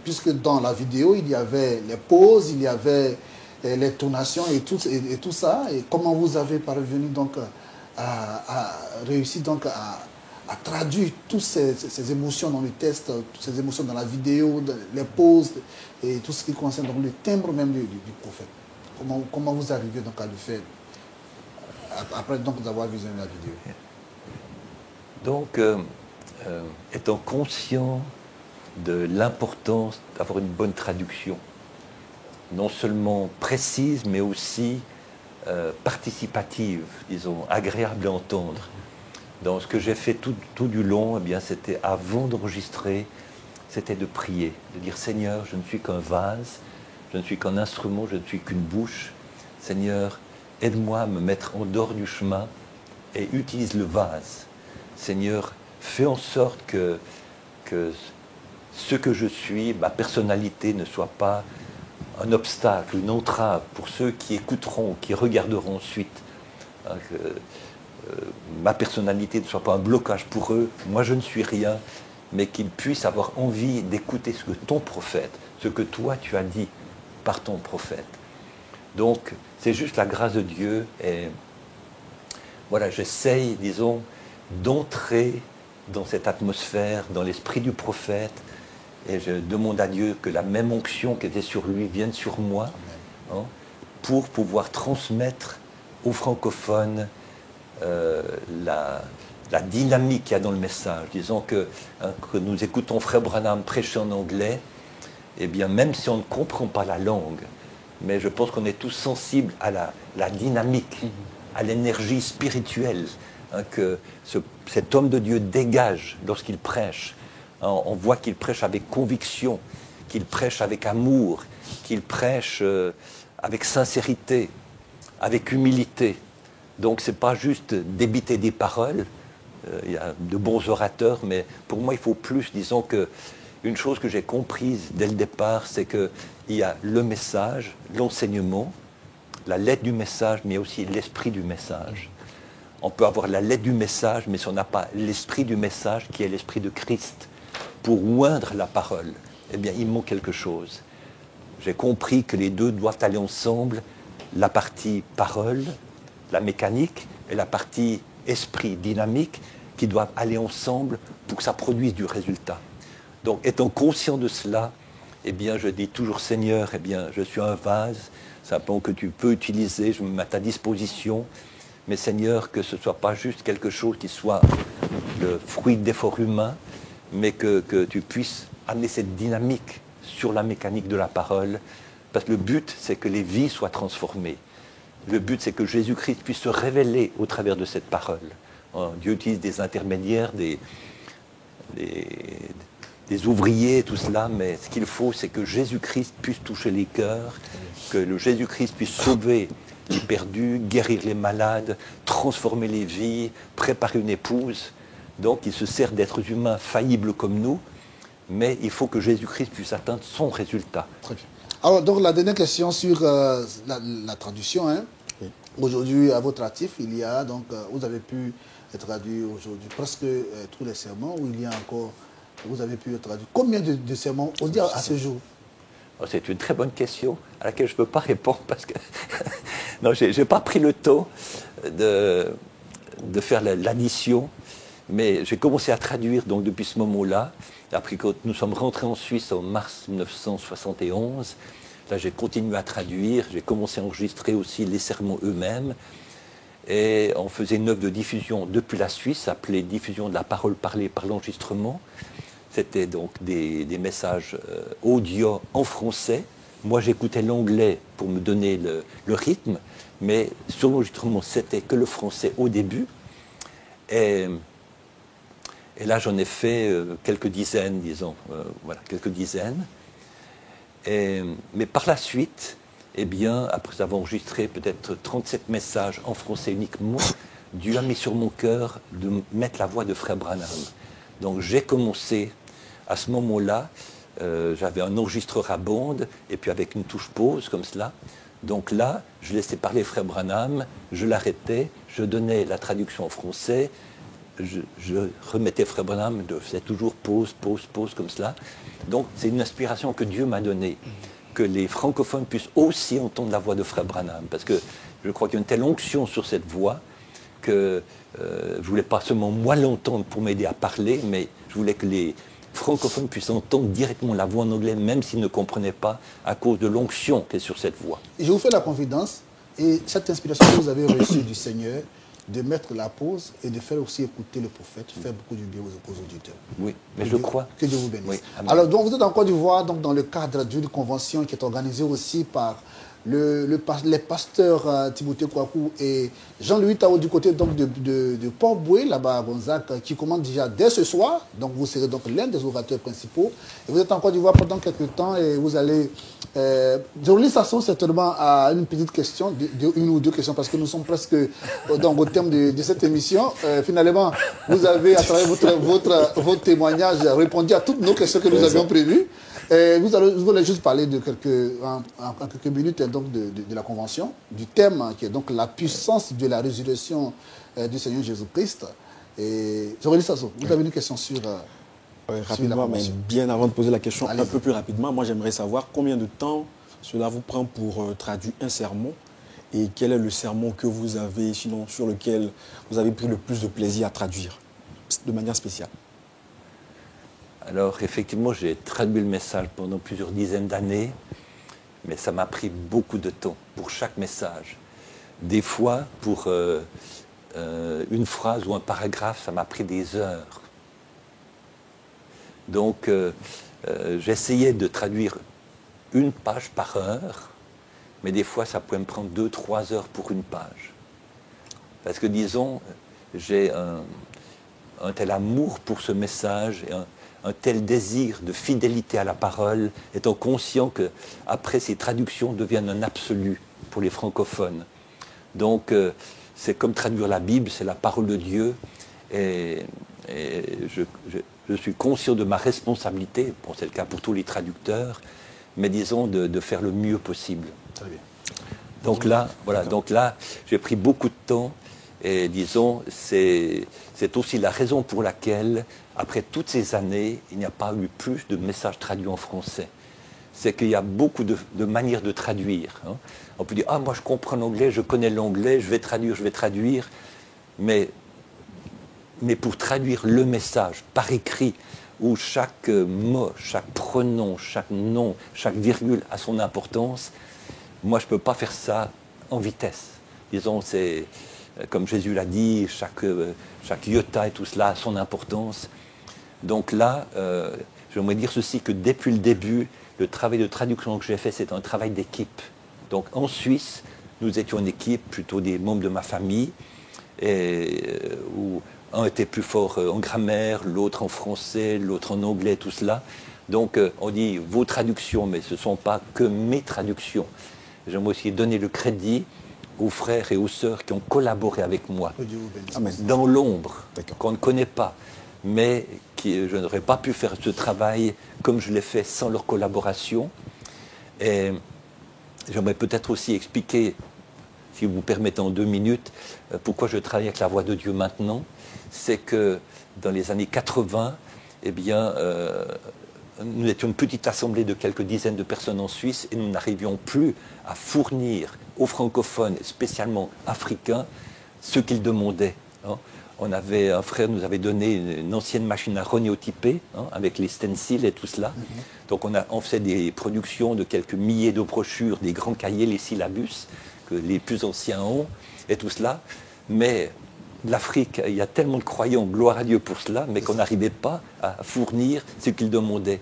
puisque dans la vidéo, il y avait les pauses, il y avait les tonations et tout ça. Et comment vous avez parvenu donc à réussir donc à traduire toutes ces émotions dans le texte, toutes ces émotions dans la vidéo, les pauses et tout ce qui concerne donc le timbre même du prophète. Comment vous arrivez donc à le faire après donc d'avoir visionné la vidéo? Donc, étant conscient de l'importance d'avoir une bonne traduction, non seulement précise, mais aussi participative, disons, agréable à entendre. Donc, ce que j'ai fait tout du long, eh bien, c'était avant d'enregistrer, c'était de prier, de dire « Seigneur, je ne suis qu'un vase, je ne suis qu'un instrument, je ne suis qu'une bouche. Seigneur, aide-moi à me mettre en dehors du chemin et utilise le vase. Seigneur, fais en sorte que ce que je suis, ma personnalité ne soit pas un obstacle, une entrave pour ceux qui écouteront, qui regarderont ensuite. Hein, que ma personnalité ne soit pas un blocage pour eux. Moi, je ne suis rien, mais qu'ils puissent avoir envie d'écouter ce que ton prophète, ce que toi tu as dit par ton prophète. Donc, c'est juste la grâce de Dieu. Et voilà, j'essaye, disons, d'entrer dans cette atmosphère, dans l'esprit du prophète, et je demande à Dieu que la même onction qui était sur lui vienne sur moi, hein, pour pouvoir transmettre aux francophones la dynamique qu'il y a dans le message. Disons que nous écoutons Frère Branham prêcher en anglais, et bien même si on ne comprend pas la langue, mais je pense qu'on est tous sensibles à la dynamique, à l'énergie spirituelle que cet homme de Dieu dégage lorsqu'il prêche. On voit qu'il prêche avec conviction, qu'il prêche avec amour, qu'il prêche avec sincérité, avec humilité. Donc ce n'est pas juste débiter des paroles. Il y a de bons orateurs, mais pour moi il faut plus. Disons qu'une chose que j'ai comprise dès le départ, c'est qu'il y a le message, l'enseignement, la lettre du message, mais aussi l'esprit du message. On peut avoir la lettre du message, mais si on n'a pas l'esprit du message, qui est l'esprit de Christ, pour oindre la parole, eh bien, il manque quelque chose. J'ai compris que les deux doivent aller ensemble, la partie parole, la mécanique, et la partie esprit dynamique, qui doivent aller ensemble pour que ça produise du résultat. Donc, étant conscient de cela, eh bien, je dis toujours, Seigneur, eh bien, je suis un vase, simplement que tu peux utiliser, je me mets à ta disposition, mais Seigneur, que ce ne soit pas juste quelque chose qui soit le fruit d'efforts humains, mais que tu puisses amener cette dynamique sur la mécanique de la parole, parce que le but, c'est que les vies soient transformées. Le but, c'est que Jésus-Christ puisse se révéler au travers de cette parole. Dieu utilise des intermédiaires, des ouvriers, tout cela, mais ce qu'il faut, c'est que Jésus-Christ puisse toucher les cœurs, que Jésus-Christ puisse sauver les perdus, guérir les malades, transformer les vies, préparer une épouse. Donc il se sert d'êtres humains faillibles comme nous, mais il faut que Jésus-Christ puisse atteindre son résultat. Très bien. Alors, donc la dernière question sur la traduction. Hein. Oui. Aujourd'hui, à votre actif, il y a, donc, vous avez pu traduire aujourd'hui presque tous les sermons, où il y a encore, vous avez pu traduire combien de sermons on dit à ce jour? C'est une très bonne question à laquelle je ne peux pas répondre parce que non, je n'ai pas pris le temps de faire l'addition, mais j'ai commencé à traduire donc, depuis ce moment-là. Après que nous sommes rentrés en Suisse en mars 1971, là j'ai continué à traduire, j'ai commencé à enregistrer aussi les sermons eux-mêmes, et on faisait une œuvre de diffusion depuis la Suisse, appelée diffusion de la parole parlée par l'enregistrement. C'était donc des messages audio en français. Moi, j'écoutais l'anglais pour me donner le rythme, mais sur l'enregistrement, c'était que le français au début. Et là, j'en ai fait quelques dizaines, disons. Voilà, quelques dizaines. Mais par la suite, eh bien, après avoir enregistré peut-être 37 messages en français uniquement, Dieu a mis sur mon cœur de mettre la voix de Frère Branham. Donc j'ai commencé, à ce moment-là, j'avais un enregistreur à bande, et puis avec une touche pause, comme cela. Donc là, je laissais parler Frère Branham, je l'arrêtais, je donnais la traduction en français, je remettais Frère Branham, je faisais toujours pause, pause, pause, comme cela. Donc c'est une inspiration que Dieu m'a donnée, que les francophones puissent aussi entendre la voix de Frère Branham, parce que je crois qu'il y a une telle onction sur cette voix, que je ne voulais pas seulement moi l'entendre pour m'aider à parler, mais je voulais que les francophones puissent entendre directement la voix en anglais, même s'ils ne comprenaient pas, à cause de l'onction qui est sur cette voix. Je vous fais la confidence, et cette inspiration que vous avez reçue du Seigneur, de mettre la pause et de faire aussi écouter le prophète, faire beaucoup du bien aux auditeurs. Oui, mais je crois. Que Dieu vous bénisse. Oui, alors, donc, vous êtes en Côte d'Ivoire, donc dans le cadre d'une convention qui est organisée aussi par les pasteurs Timothée Kouakou et Jean-Louis Tao du côté donc, de Port-Boué, là-bas à Gonzague, qui commande déjà dès ce soir. Donc vous serez donc l'un des orateurs principaux. Et vous êtes en Côte d'Ivoire pendant quelques temps et vous allez... Jolie Sasson, certainement, à une petite question, une ou deux questions, parce que nous sommes presque au terme de cette émission. Finalement, vous avez, à travers votre témoignage, répondu à toutes nos questions que nous avions prévues. Vous allez juste parler de en quelques minutes donc de la Convention, du thème qui est donc la puissance de la résurrection du Seigneur Jésus-Christ. Et Jolie Sasson, vous avez une question sur... rapidement, mais bien avant de poser la question, un peu plus rapidement, moi j'aimerais savoir combien de temps cela vous prend pour traduire un sermon et quel est le sermon que vous avez, sinon sur lequel vous avez pris le plus de plaisir à traduire, de manière spéciale. Alors effectivement, j'ai traduit le message pendant plusieurs dizaines d'années, mais ça m'a pris beaucoup de temps pour chaque message. Des fois, pour une phrase ou un paragraphe, ça m'a pris des heures. Donc, j'essayais de traduire une page par heure, mais des fois, ça pouvait me prendre 2-3 heures pour une page. Parce que, disons, j'ai un tel amour pour ce message et un tel désir de fidélité à la parole, étant conscient qu'après, ces traductions deviennent un absolu pour les francophones. Donc, c'est comme traduire la Bible, c'est la parole de Dieu. Et je suis conscient de ma responsabilité, bon, c'est le cas pour tous les traducteurs, mais disons de faire le mieux possible. Très bien. Donc là, voilà, donc là, j'ai pris beaucoup de temps et disons, c'est aussi la raison pour laquelle, après toutes ces années, il n'y a pas eu plus de messages traduits en français. C'est qu'il y a beaucoup de manières de traduire. Hein. On peut dire, ah, moi je comprends l'anglais, je connais l'anglais, je vais traduire, mais pour traduire le message par écrit, où chaque mot, chaque pronom, chaque nom, chaque virgule a son importance, moi je ne peux pas faire ça en vitesse. Disons, c'est comme Jésus l'a dit, chaque iota et tout cela a son importance. Donc là, j'aimerais dire ceci, que depuis le début, le travail de traduction que j'ai fait, c'est un travail d'équipe. Donc en Suisse, nous étions une équipe, plutôt des membres de ma famille, où un était plus fort en grammaire, l'autre en français, l'autre en anglais, tout cela. Donc on dit vos traductions, mais ce ne sont pas que mes traductions. J'aimerais aussi donner le crédit aux frères et aux sœurs qui ont collaboré avec moi, dans l'ombre, qu'on ne connaît pas, mais je n'aurais pas pu faire ce travail comme je l'ai fait sans leur collaboration. Et j'aimerais peut-être aussi expliquer, si vous permettez en 2 minutes, pourquoi je travaille avec la Voix de Dieu maintenant. C'est que dans les années 80, eh bien, nous étions une petite assemblée de quelques dizaines de personnes en Suisse et nous n'arrivions plus à fournir aux francophones, spécialement africains, ce qu'ils demandaient. Hein. Un frère nous avait donné une ancienne machine à rognotyper, hein, avec les stencils et tout cela. Donc on faisait des productions de quelques milliers de brochures, des grands cahiers, les syllabus, que les plus anciens ont, et tout cela. Mais l'Afrique, il y a tellement de croyants, gloire à Dieu pour cela, mais qu'on n'arrivait pas à fournir ce qu'ils demandaient.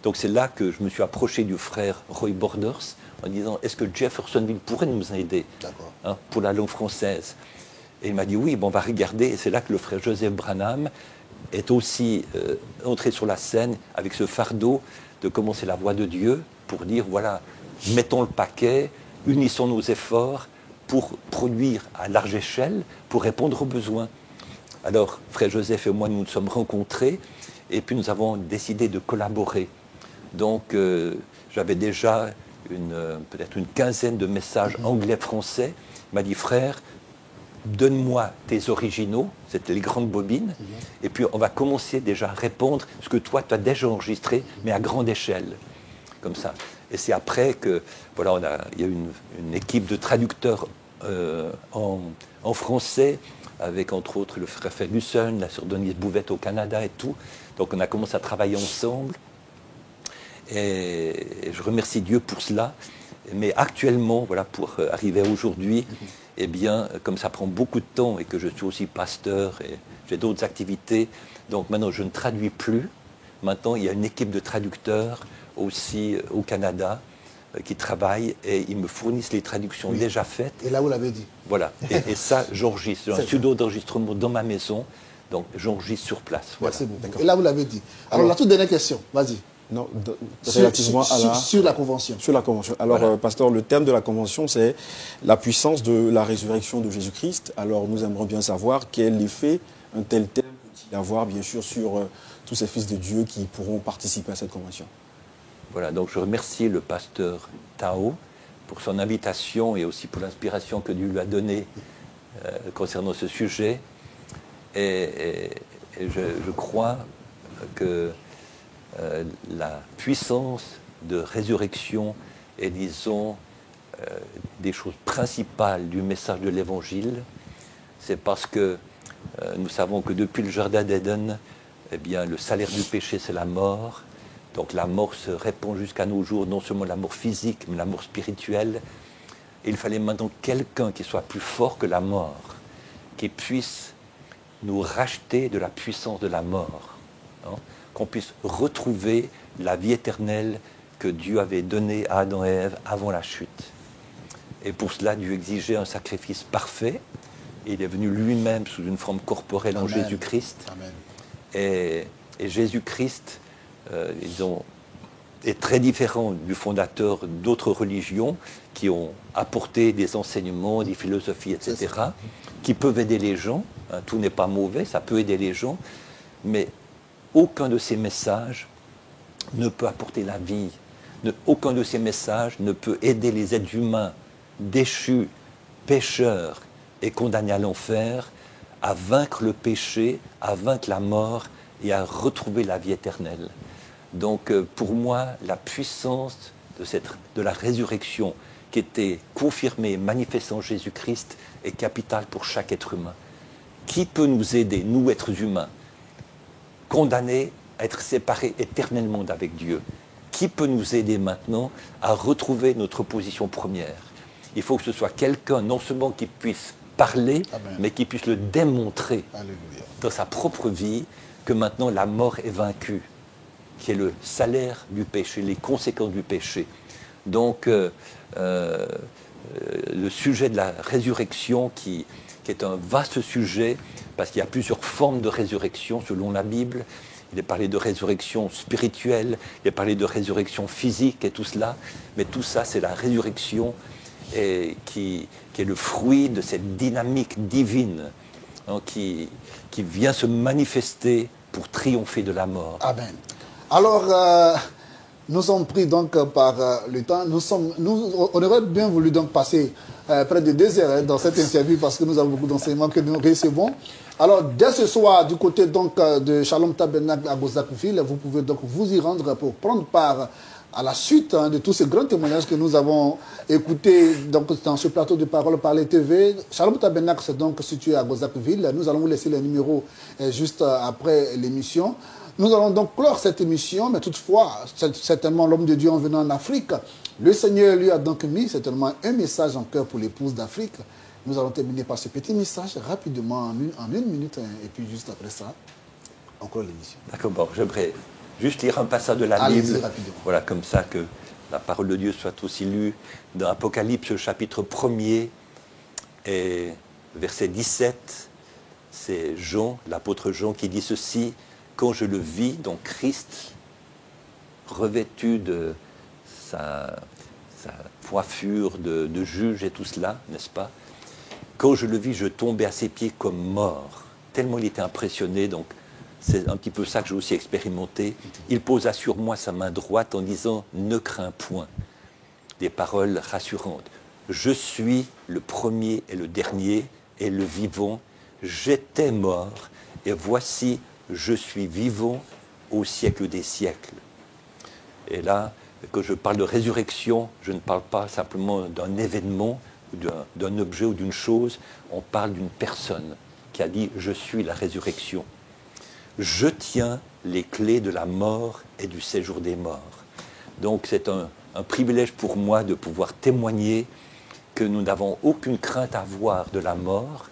Donc c'est là que je me suis approché du frère Roy Borders en disant, est-ce que Jeffersonville pourrait nous aider, hein, pour la langue française? Et il m'a dit oui, bon, on va regarder. Et c'est là que le frère Joseph Branham est aussi entré sur la scène avec ce fardeau de commencer la Voix de Dieu pour dire, voilà, mettons le paquet, unissons nos efforts pour produire à large échelle, pour répondre aux besoins. Alors, frère Joseph et moi, nous nous sommes rencontrés et puis nous avons décidé de collaborer. Donc, j'avais déjà peut-être une quinzaine de messages anglais-français. Il m'a dit, frère, donne-moi tes originaux, c'était les grandes bobines, et puis on va commencer déjà à répondre ce que toi, tu as déjà enregistré, mais à grande échelle, comme ça. Et c'est après que, voilà, il y a une équipe de traducteurs en français, avec entre autres le frère Ferguson, la sœur Denise Bouvette au Canada et tout. Donc on a commencé à travailler ensemble, et je remercie Dieu pour cela. Mais actuellement, voilà, pour arriver à aujourd'hui, eh bien, comme ça prend beaucoup de temps et que je suis aussi pasteur et j'ai d'autres activités, donc maintenant je ne traduis plus. Maintenant, il y a une équipe de traducteurs aussi au Canada qui travaillent et ils me fournissent les traductions déjà faites. Et là, vous l'avez dit. Voilà. Et ça, j'enregistre. J'ai un studio d'enregistrement dans ma maison, donc j'enregistre sur place. Voilà. Merci beaucoup. Et là, vous l'avez dit. Alors, la toute dernière question, vas-y. Non, relativement sur la Convention. Sur la Convention. Alors, voilà. Pasteur, le thème de la Convention, c'est la puissance de la résurrection de Jésus-Christ. Alors, nous aimerions bien savoir quel effet un tel thème peut-il avoir, bien sûr, sur tous ces fils de Dieu qui pourront participer à cette Convention. Voilà, donc je remercie le pasteur Tao pour son invitation et aussi pour l'inspiration que Dieu lui a donnée concernant ce sujet. Et je crois que la puissance de résurrection est, disons, des choses principales du message de l'Évangile. C'est parce que nous savons que depuis le Jardin d'Éden, eh bien, le salaire du péché, c'est la mort. Donc la mort se répand jusqu'à nos jours, non seulement la mort physique, mais la mort spirituelle. Et il fallait maintenant quelqu'un qui soit plus fort que la mort, qui puisse nous racheter de la puissance de la mort, hein, qu'on puisse retrouver la vie éternelle que Dieu avait donnée à Adam et Ève avant la chute. Et pour cela, Dieu exigeait un sacrifice parfait. Il est venu lui-même sous une forme corporelle en Jésus-Christ. Et Jésus-Christ, est très différent du fondateur d'autres religions qui ont apporté des enseignements, des philosophies, etc., qui peuvent aider les gens. Hein, tout n'est pas mauvais, ça peut aider les gens, mais aucun de ces messages ne peut apporter la vie. Aucun de ces messages ne peut aider les êtres humains déchus, pécheurs et condamnés à l'enfer à vaincre le péché, à vaincre la mort et à retrouver la vie éternelle. Donc pour moi, la puissance de la résurrection qui était confirmée et manifestée en Jésus-Christ est capitale pour chaque être humain. Qui peut nous aider, nous êtres humains, condamnés à être séparés éternellement d'avec Dieu? Qui peut nous aider maintenant à retrouver notre position première? Il faut que ce soit quelqu'un non seulement qui puisse parler, mais qui puisse le démontrer dans sa propre vie que maintenant la mort est vaincue, qui est le salaire du péché, les conséquences du péché. Donc, le sujet de la résurrection, qui est un vaste sujet, parce qu'il y a plusieurs formes de résurrection selon la Bible. Il est parlé de résurrection spirituelle, il est parlé de résurrection physique et tout cela, mais tout ça, c'est la résurrection qui est le fruit de cette dynamique divine, hein, qui vient se manifester pour triompher de la mort. Amen. Alors, nous sommes pris donc par le temps. On aurait bien voulu donc passer près de 2 heures dans cette interview parce que nous avons beaucoup d'enseignements que nous recevons. Alors, dès ce soir, du côté donc de Shalom Tabernacle à Gozakville, vous pouvez donc vous y rendre pour prendre part à la suite de tous ces grands témoignages que nous avons écoutés donc, dans ce plateau de Parole Parler TV. Shalom Tabernacle, c'est donc situé à Gozakville. Nous allons vous laisser les numéros juste après l'émission. Nous allons donc clore cette émission, mais toutefois, certainement l'homme de Dieu en venant en Afrique, le Seigneur lui a donc mis certainement un message en cœur pour l'épouse d'Afrique. Nous allons terminer par ce petit message rapidement en une minute, et puis juste après ça, encore l'émission. D'accord, bon, j'aimerais juste lire un passage de la Bible, voilà, comme ça que la parole de Dieu soit aussi lue dans Apocalypse chapitre 1er et verset 17. C'est Jean, l'apôtre Jean, qui dit ceci: quand je le vis, donc Christ, revêtu de sa coiffure de juge et tout cela, n'est-ce pas? Quand je le vis, je tombais à ses pieds comme mort, tellement il était impressionné. Donc c'est un petit peu ça que j'ai aussi expérimenté. Il posa sur moi sa main droite en disant « Ne crains point ». Des paroles rassurantes. Je suis le premier et le dernier et le vivant. J'étais mort et voici, je suis vivant au siècle des siècles. Et là, quand je parle de résurrection, je ne parle pas simplement d'un événement, d'un objet ou d'une chose, on parle d'une personne qui a dit « Je suis la résurrection ». Je tiens les clés de la mort et du séjour des morts. Donc c'est un privilège pour moi de pouvoir témoigner que nous n'avons aucune crainte à avoir de la mort,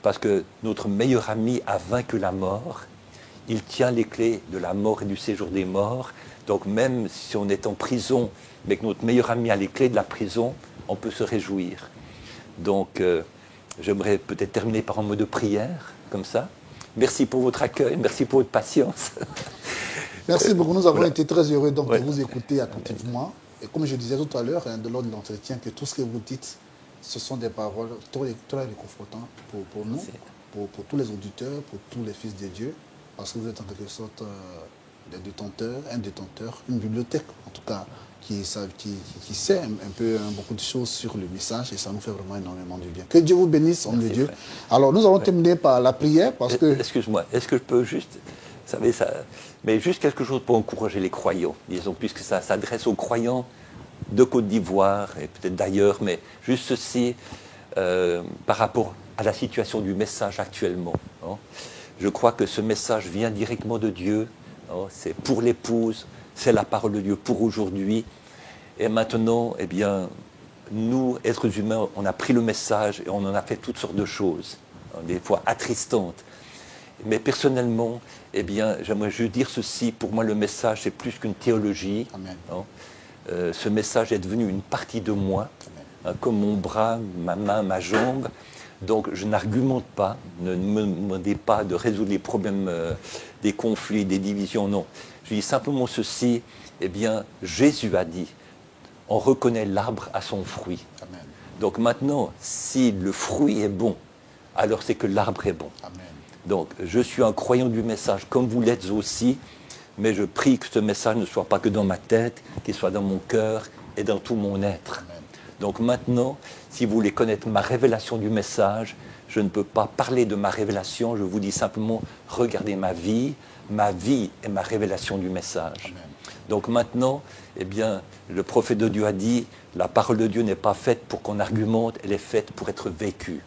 parce que notre meilleur ami a vaincu la mort. Il tient les clés de la mort et du séjour des morts. Donc même si on est en prison, mais que notre meilleur ami a les clés de la prison, on peut se réjouir. Donc j'aimerais peut-être terminer par un mot de prière, comme ça. Merci pour votre accueil, merci pour votre patience. Merci beaucoup, nous avons été très heureux donc, de vous écouter attentivement. Et comme je disais tout à l'heure, de lors de l'entretien, que tout ce que vous dites, ce sont des paroles très réconfortantes pour nous, pour tous les auditeurs, pour tous les fils de Dieu, parce que vous êtes en quelque sorte des détenteurs, un détenteur, une bibliothèque en tout cas, qui sait un peu beaucoup de choses sur le message, et ça nous fait vraiment énormément du bien. Que Dieu vous bénisse, homme de Dieu. Alors nous allons terminer par la prière, parce que... Excuse-moi, est-ce que je peux juste... Vous savez, ça... Mais juste quelque chose pour encourager les croyants, disons, puisque ça s'adresse aux croyants de Côte d'Ivoire, et peut-être d'ailleurs, mais juste ceci, par rapport à la situation du message actuellement. Hein. Je crois que ce message vient directement de Dieu, hein, c'est pour l'épouse, c'est la parole de Dieu pour aujourd'hui. Et maintenant, eh bien, nous, êtres humains, on a pris le message et on en a fait toutes sortes de choses, hein, des fois attristantes. Mais personnellement, eh bien, j'aimerais juste dire ceci. Pour moi, le message, c'est plus qu'une théologie. Hein. Ce message est devenu une partie de moi. hein, comme mon bras, ma main, ma jambe. Donc je n'argumente pas, ne me demandez pas de résoudre les problèmes, des conflits, des divisions, non. Je dis simplement ceci, eh bien Jésus a dit, on reconnaît l'arbre à son fruit. Amen. Donc maintenant, si le fruit est bon, alors c'est que l'arbre est bon. Amen. Donc je suis un croyant du message, comme vous l'êtes aussi, mais je prie que ce message ne soit pas que dans ma tête, qu'il soit dans mon cœur et dans tout mon être. Amen. Donc maintenant, si vous voulez connaître ma révélation du message, je ne peux pas parler de ma révélation, je vous dis simplement, regardez ma vie est ma révélation du message. Amen. Donc maintenant, eh bien, le prophète de Dieu a dit, la parole de Dieu n'est pas faite pour qu'on argumente, elle est faite pour être vécue.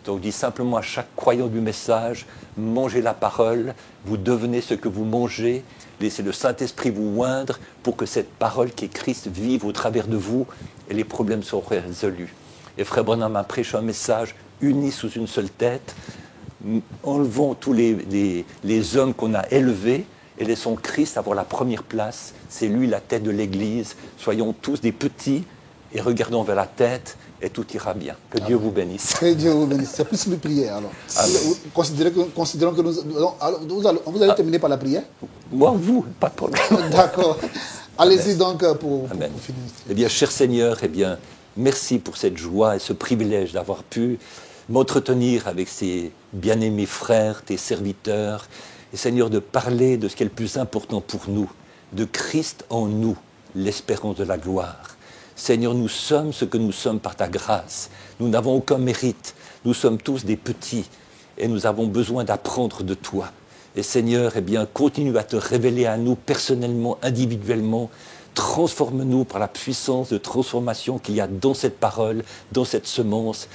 Donc je dis simplement à chaque croyant du message, mangez la parole, vous devenez ce que vous mangez, laissez le Saint-Esprit vous oindre pour que cette parole qui est Christ vive au travers de vous et les problèmes seront résolus. Et Frère Branham a prêché un message uni sous une seule tête, enlevons tous les hommes qu'on a élevés et laissons Christ avoir la première place. C'est lui la tête de l'Église. Soyons tous des petits et regardons vers la tête et tout ira bien. Que Dieu vous bénisse. Que Dieu vous bénisse. C'est plus une prière alors. Considérons que vous allez terminer par la prière. Moi, vous, pas de problème. D'accord. Allez-y donc pour finir. Eh bien, cher Seigneur, eh bien, merci pour cette joie et ce privilège d'avoir pu m'entretenir avec ces bien-aimés frères, tes serviteurs, et Seigneur, de parler de ce qui est le plus important pour nous, de Christ en nous, l'espérance de la gloire. Seigneur, nous sommes ce que nous sommes par ta grâce. Nous n'avons aucun mérite. Nous sommes tous des petits et nous avons besoin d'apprendre de toi. Et Seigneur, eh bien, continue à te révéler à nous personnellement, individuellement. Transforme-nous par la puissance de transformation qu'il y a dans cette parole, dans cette semence.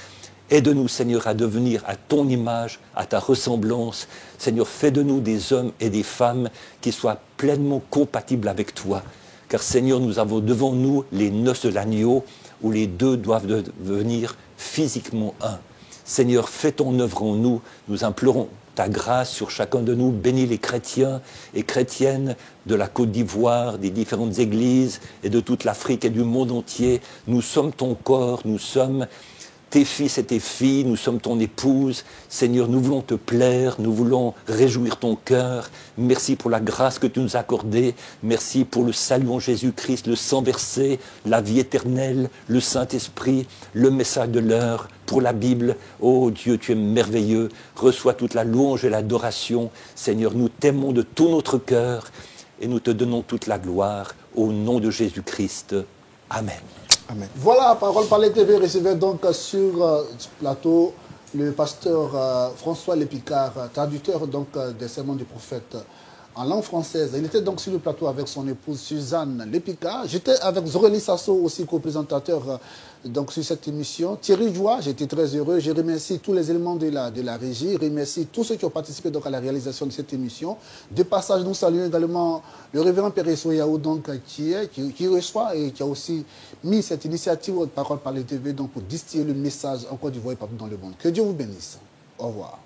Aide-nous, Seigneur, à devenir à ton image, à ta ressemblance. Seigneur, fais de nous des hommes et des femmes qui soient pleinement compatibles avec toi. Car, Seigneur, nous avons devant nous les noces de l'agneau où les deux doivent devenir physiquement un. Seigneur, fais ton œuvre en nous. Nous implorons ta grâce sur chacun de nous. Bénis les chrétiens et chrétiennes de la Côte d'Ivoire, des différentes églises et de toute l'Afrique et du monde entier. Nous sommes ton corps, nous sommes tes fils et tes filles, nous sommes ton épouse. Seigneur, nous voulons te plaire, nous voulons réjouir ton cœur. Merci pour la grâce que tu nous as accordée. Merci pour le salut en Jésus-Christ, le sang versé, la vie éternelle, le Saint-Esprit, le message de l'heure, pour la Bible. Oh Dieu, tu es merveilleux. Reçois toute la louange et l'adoration. Seigneur, nous t'aimons de tout notre cœur et nous te donnons toute la gloire au nom de Jésus-Christ. Amen. Amen. Voilà, Parole Parler TV recevait donc sur ce plateau le pasteur François Lépicard, traducteur donc des sermons du prophète en langue française. Il était donc sur le plateau avec son épouse Suzanne Lépicard. J'étais avec Zoreli Sasso, aussi co-présentateur donc sur cette émission. Thierry Joie, j'étais très heureux. Je remercie tous les éléments de la régie. Je remercie tous ceux qui ont participé donc à la réalisation de cette émission. De passage, nous saluons également le révérend Père Soyao, donc qui reçoit et qui a aussi mis cette initiative de Parole Parler TV donc pour distiller le message en Côte d'Ivoire et partout dans le monde. Que Dieu vous bénisse. Au revoir.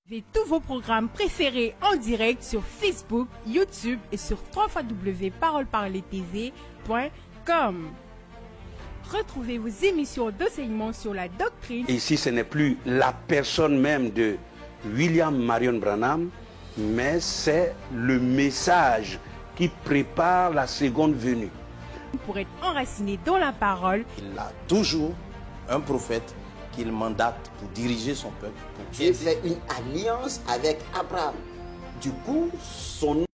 Retrouvez tous vos programmes préférés en direct sur Facebook, YouTube et sur www.paroleparlertv.com. Retrouvez vos émissions d'enseignement sur la doctrine. Ici, ce n'est plus la personne même de William Marion Branham, mais c'est le message qui prépare la seconde venue. Pour être enraciné dans la parole, il a toujours un prophète qu'il mandate pour diriger son peuple. Dieu fait une alliance avec Abraham. Du coup, son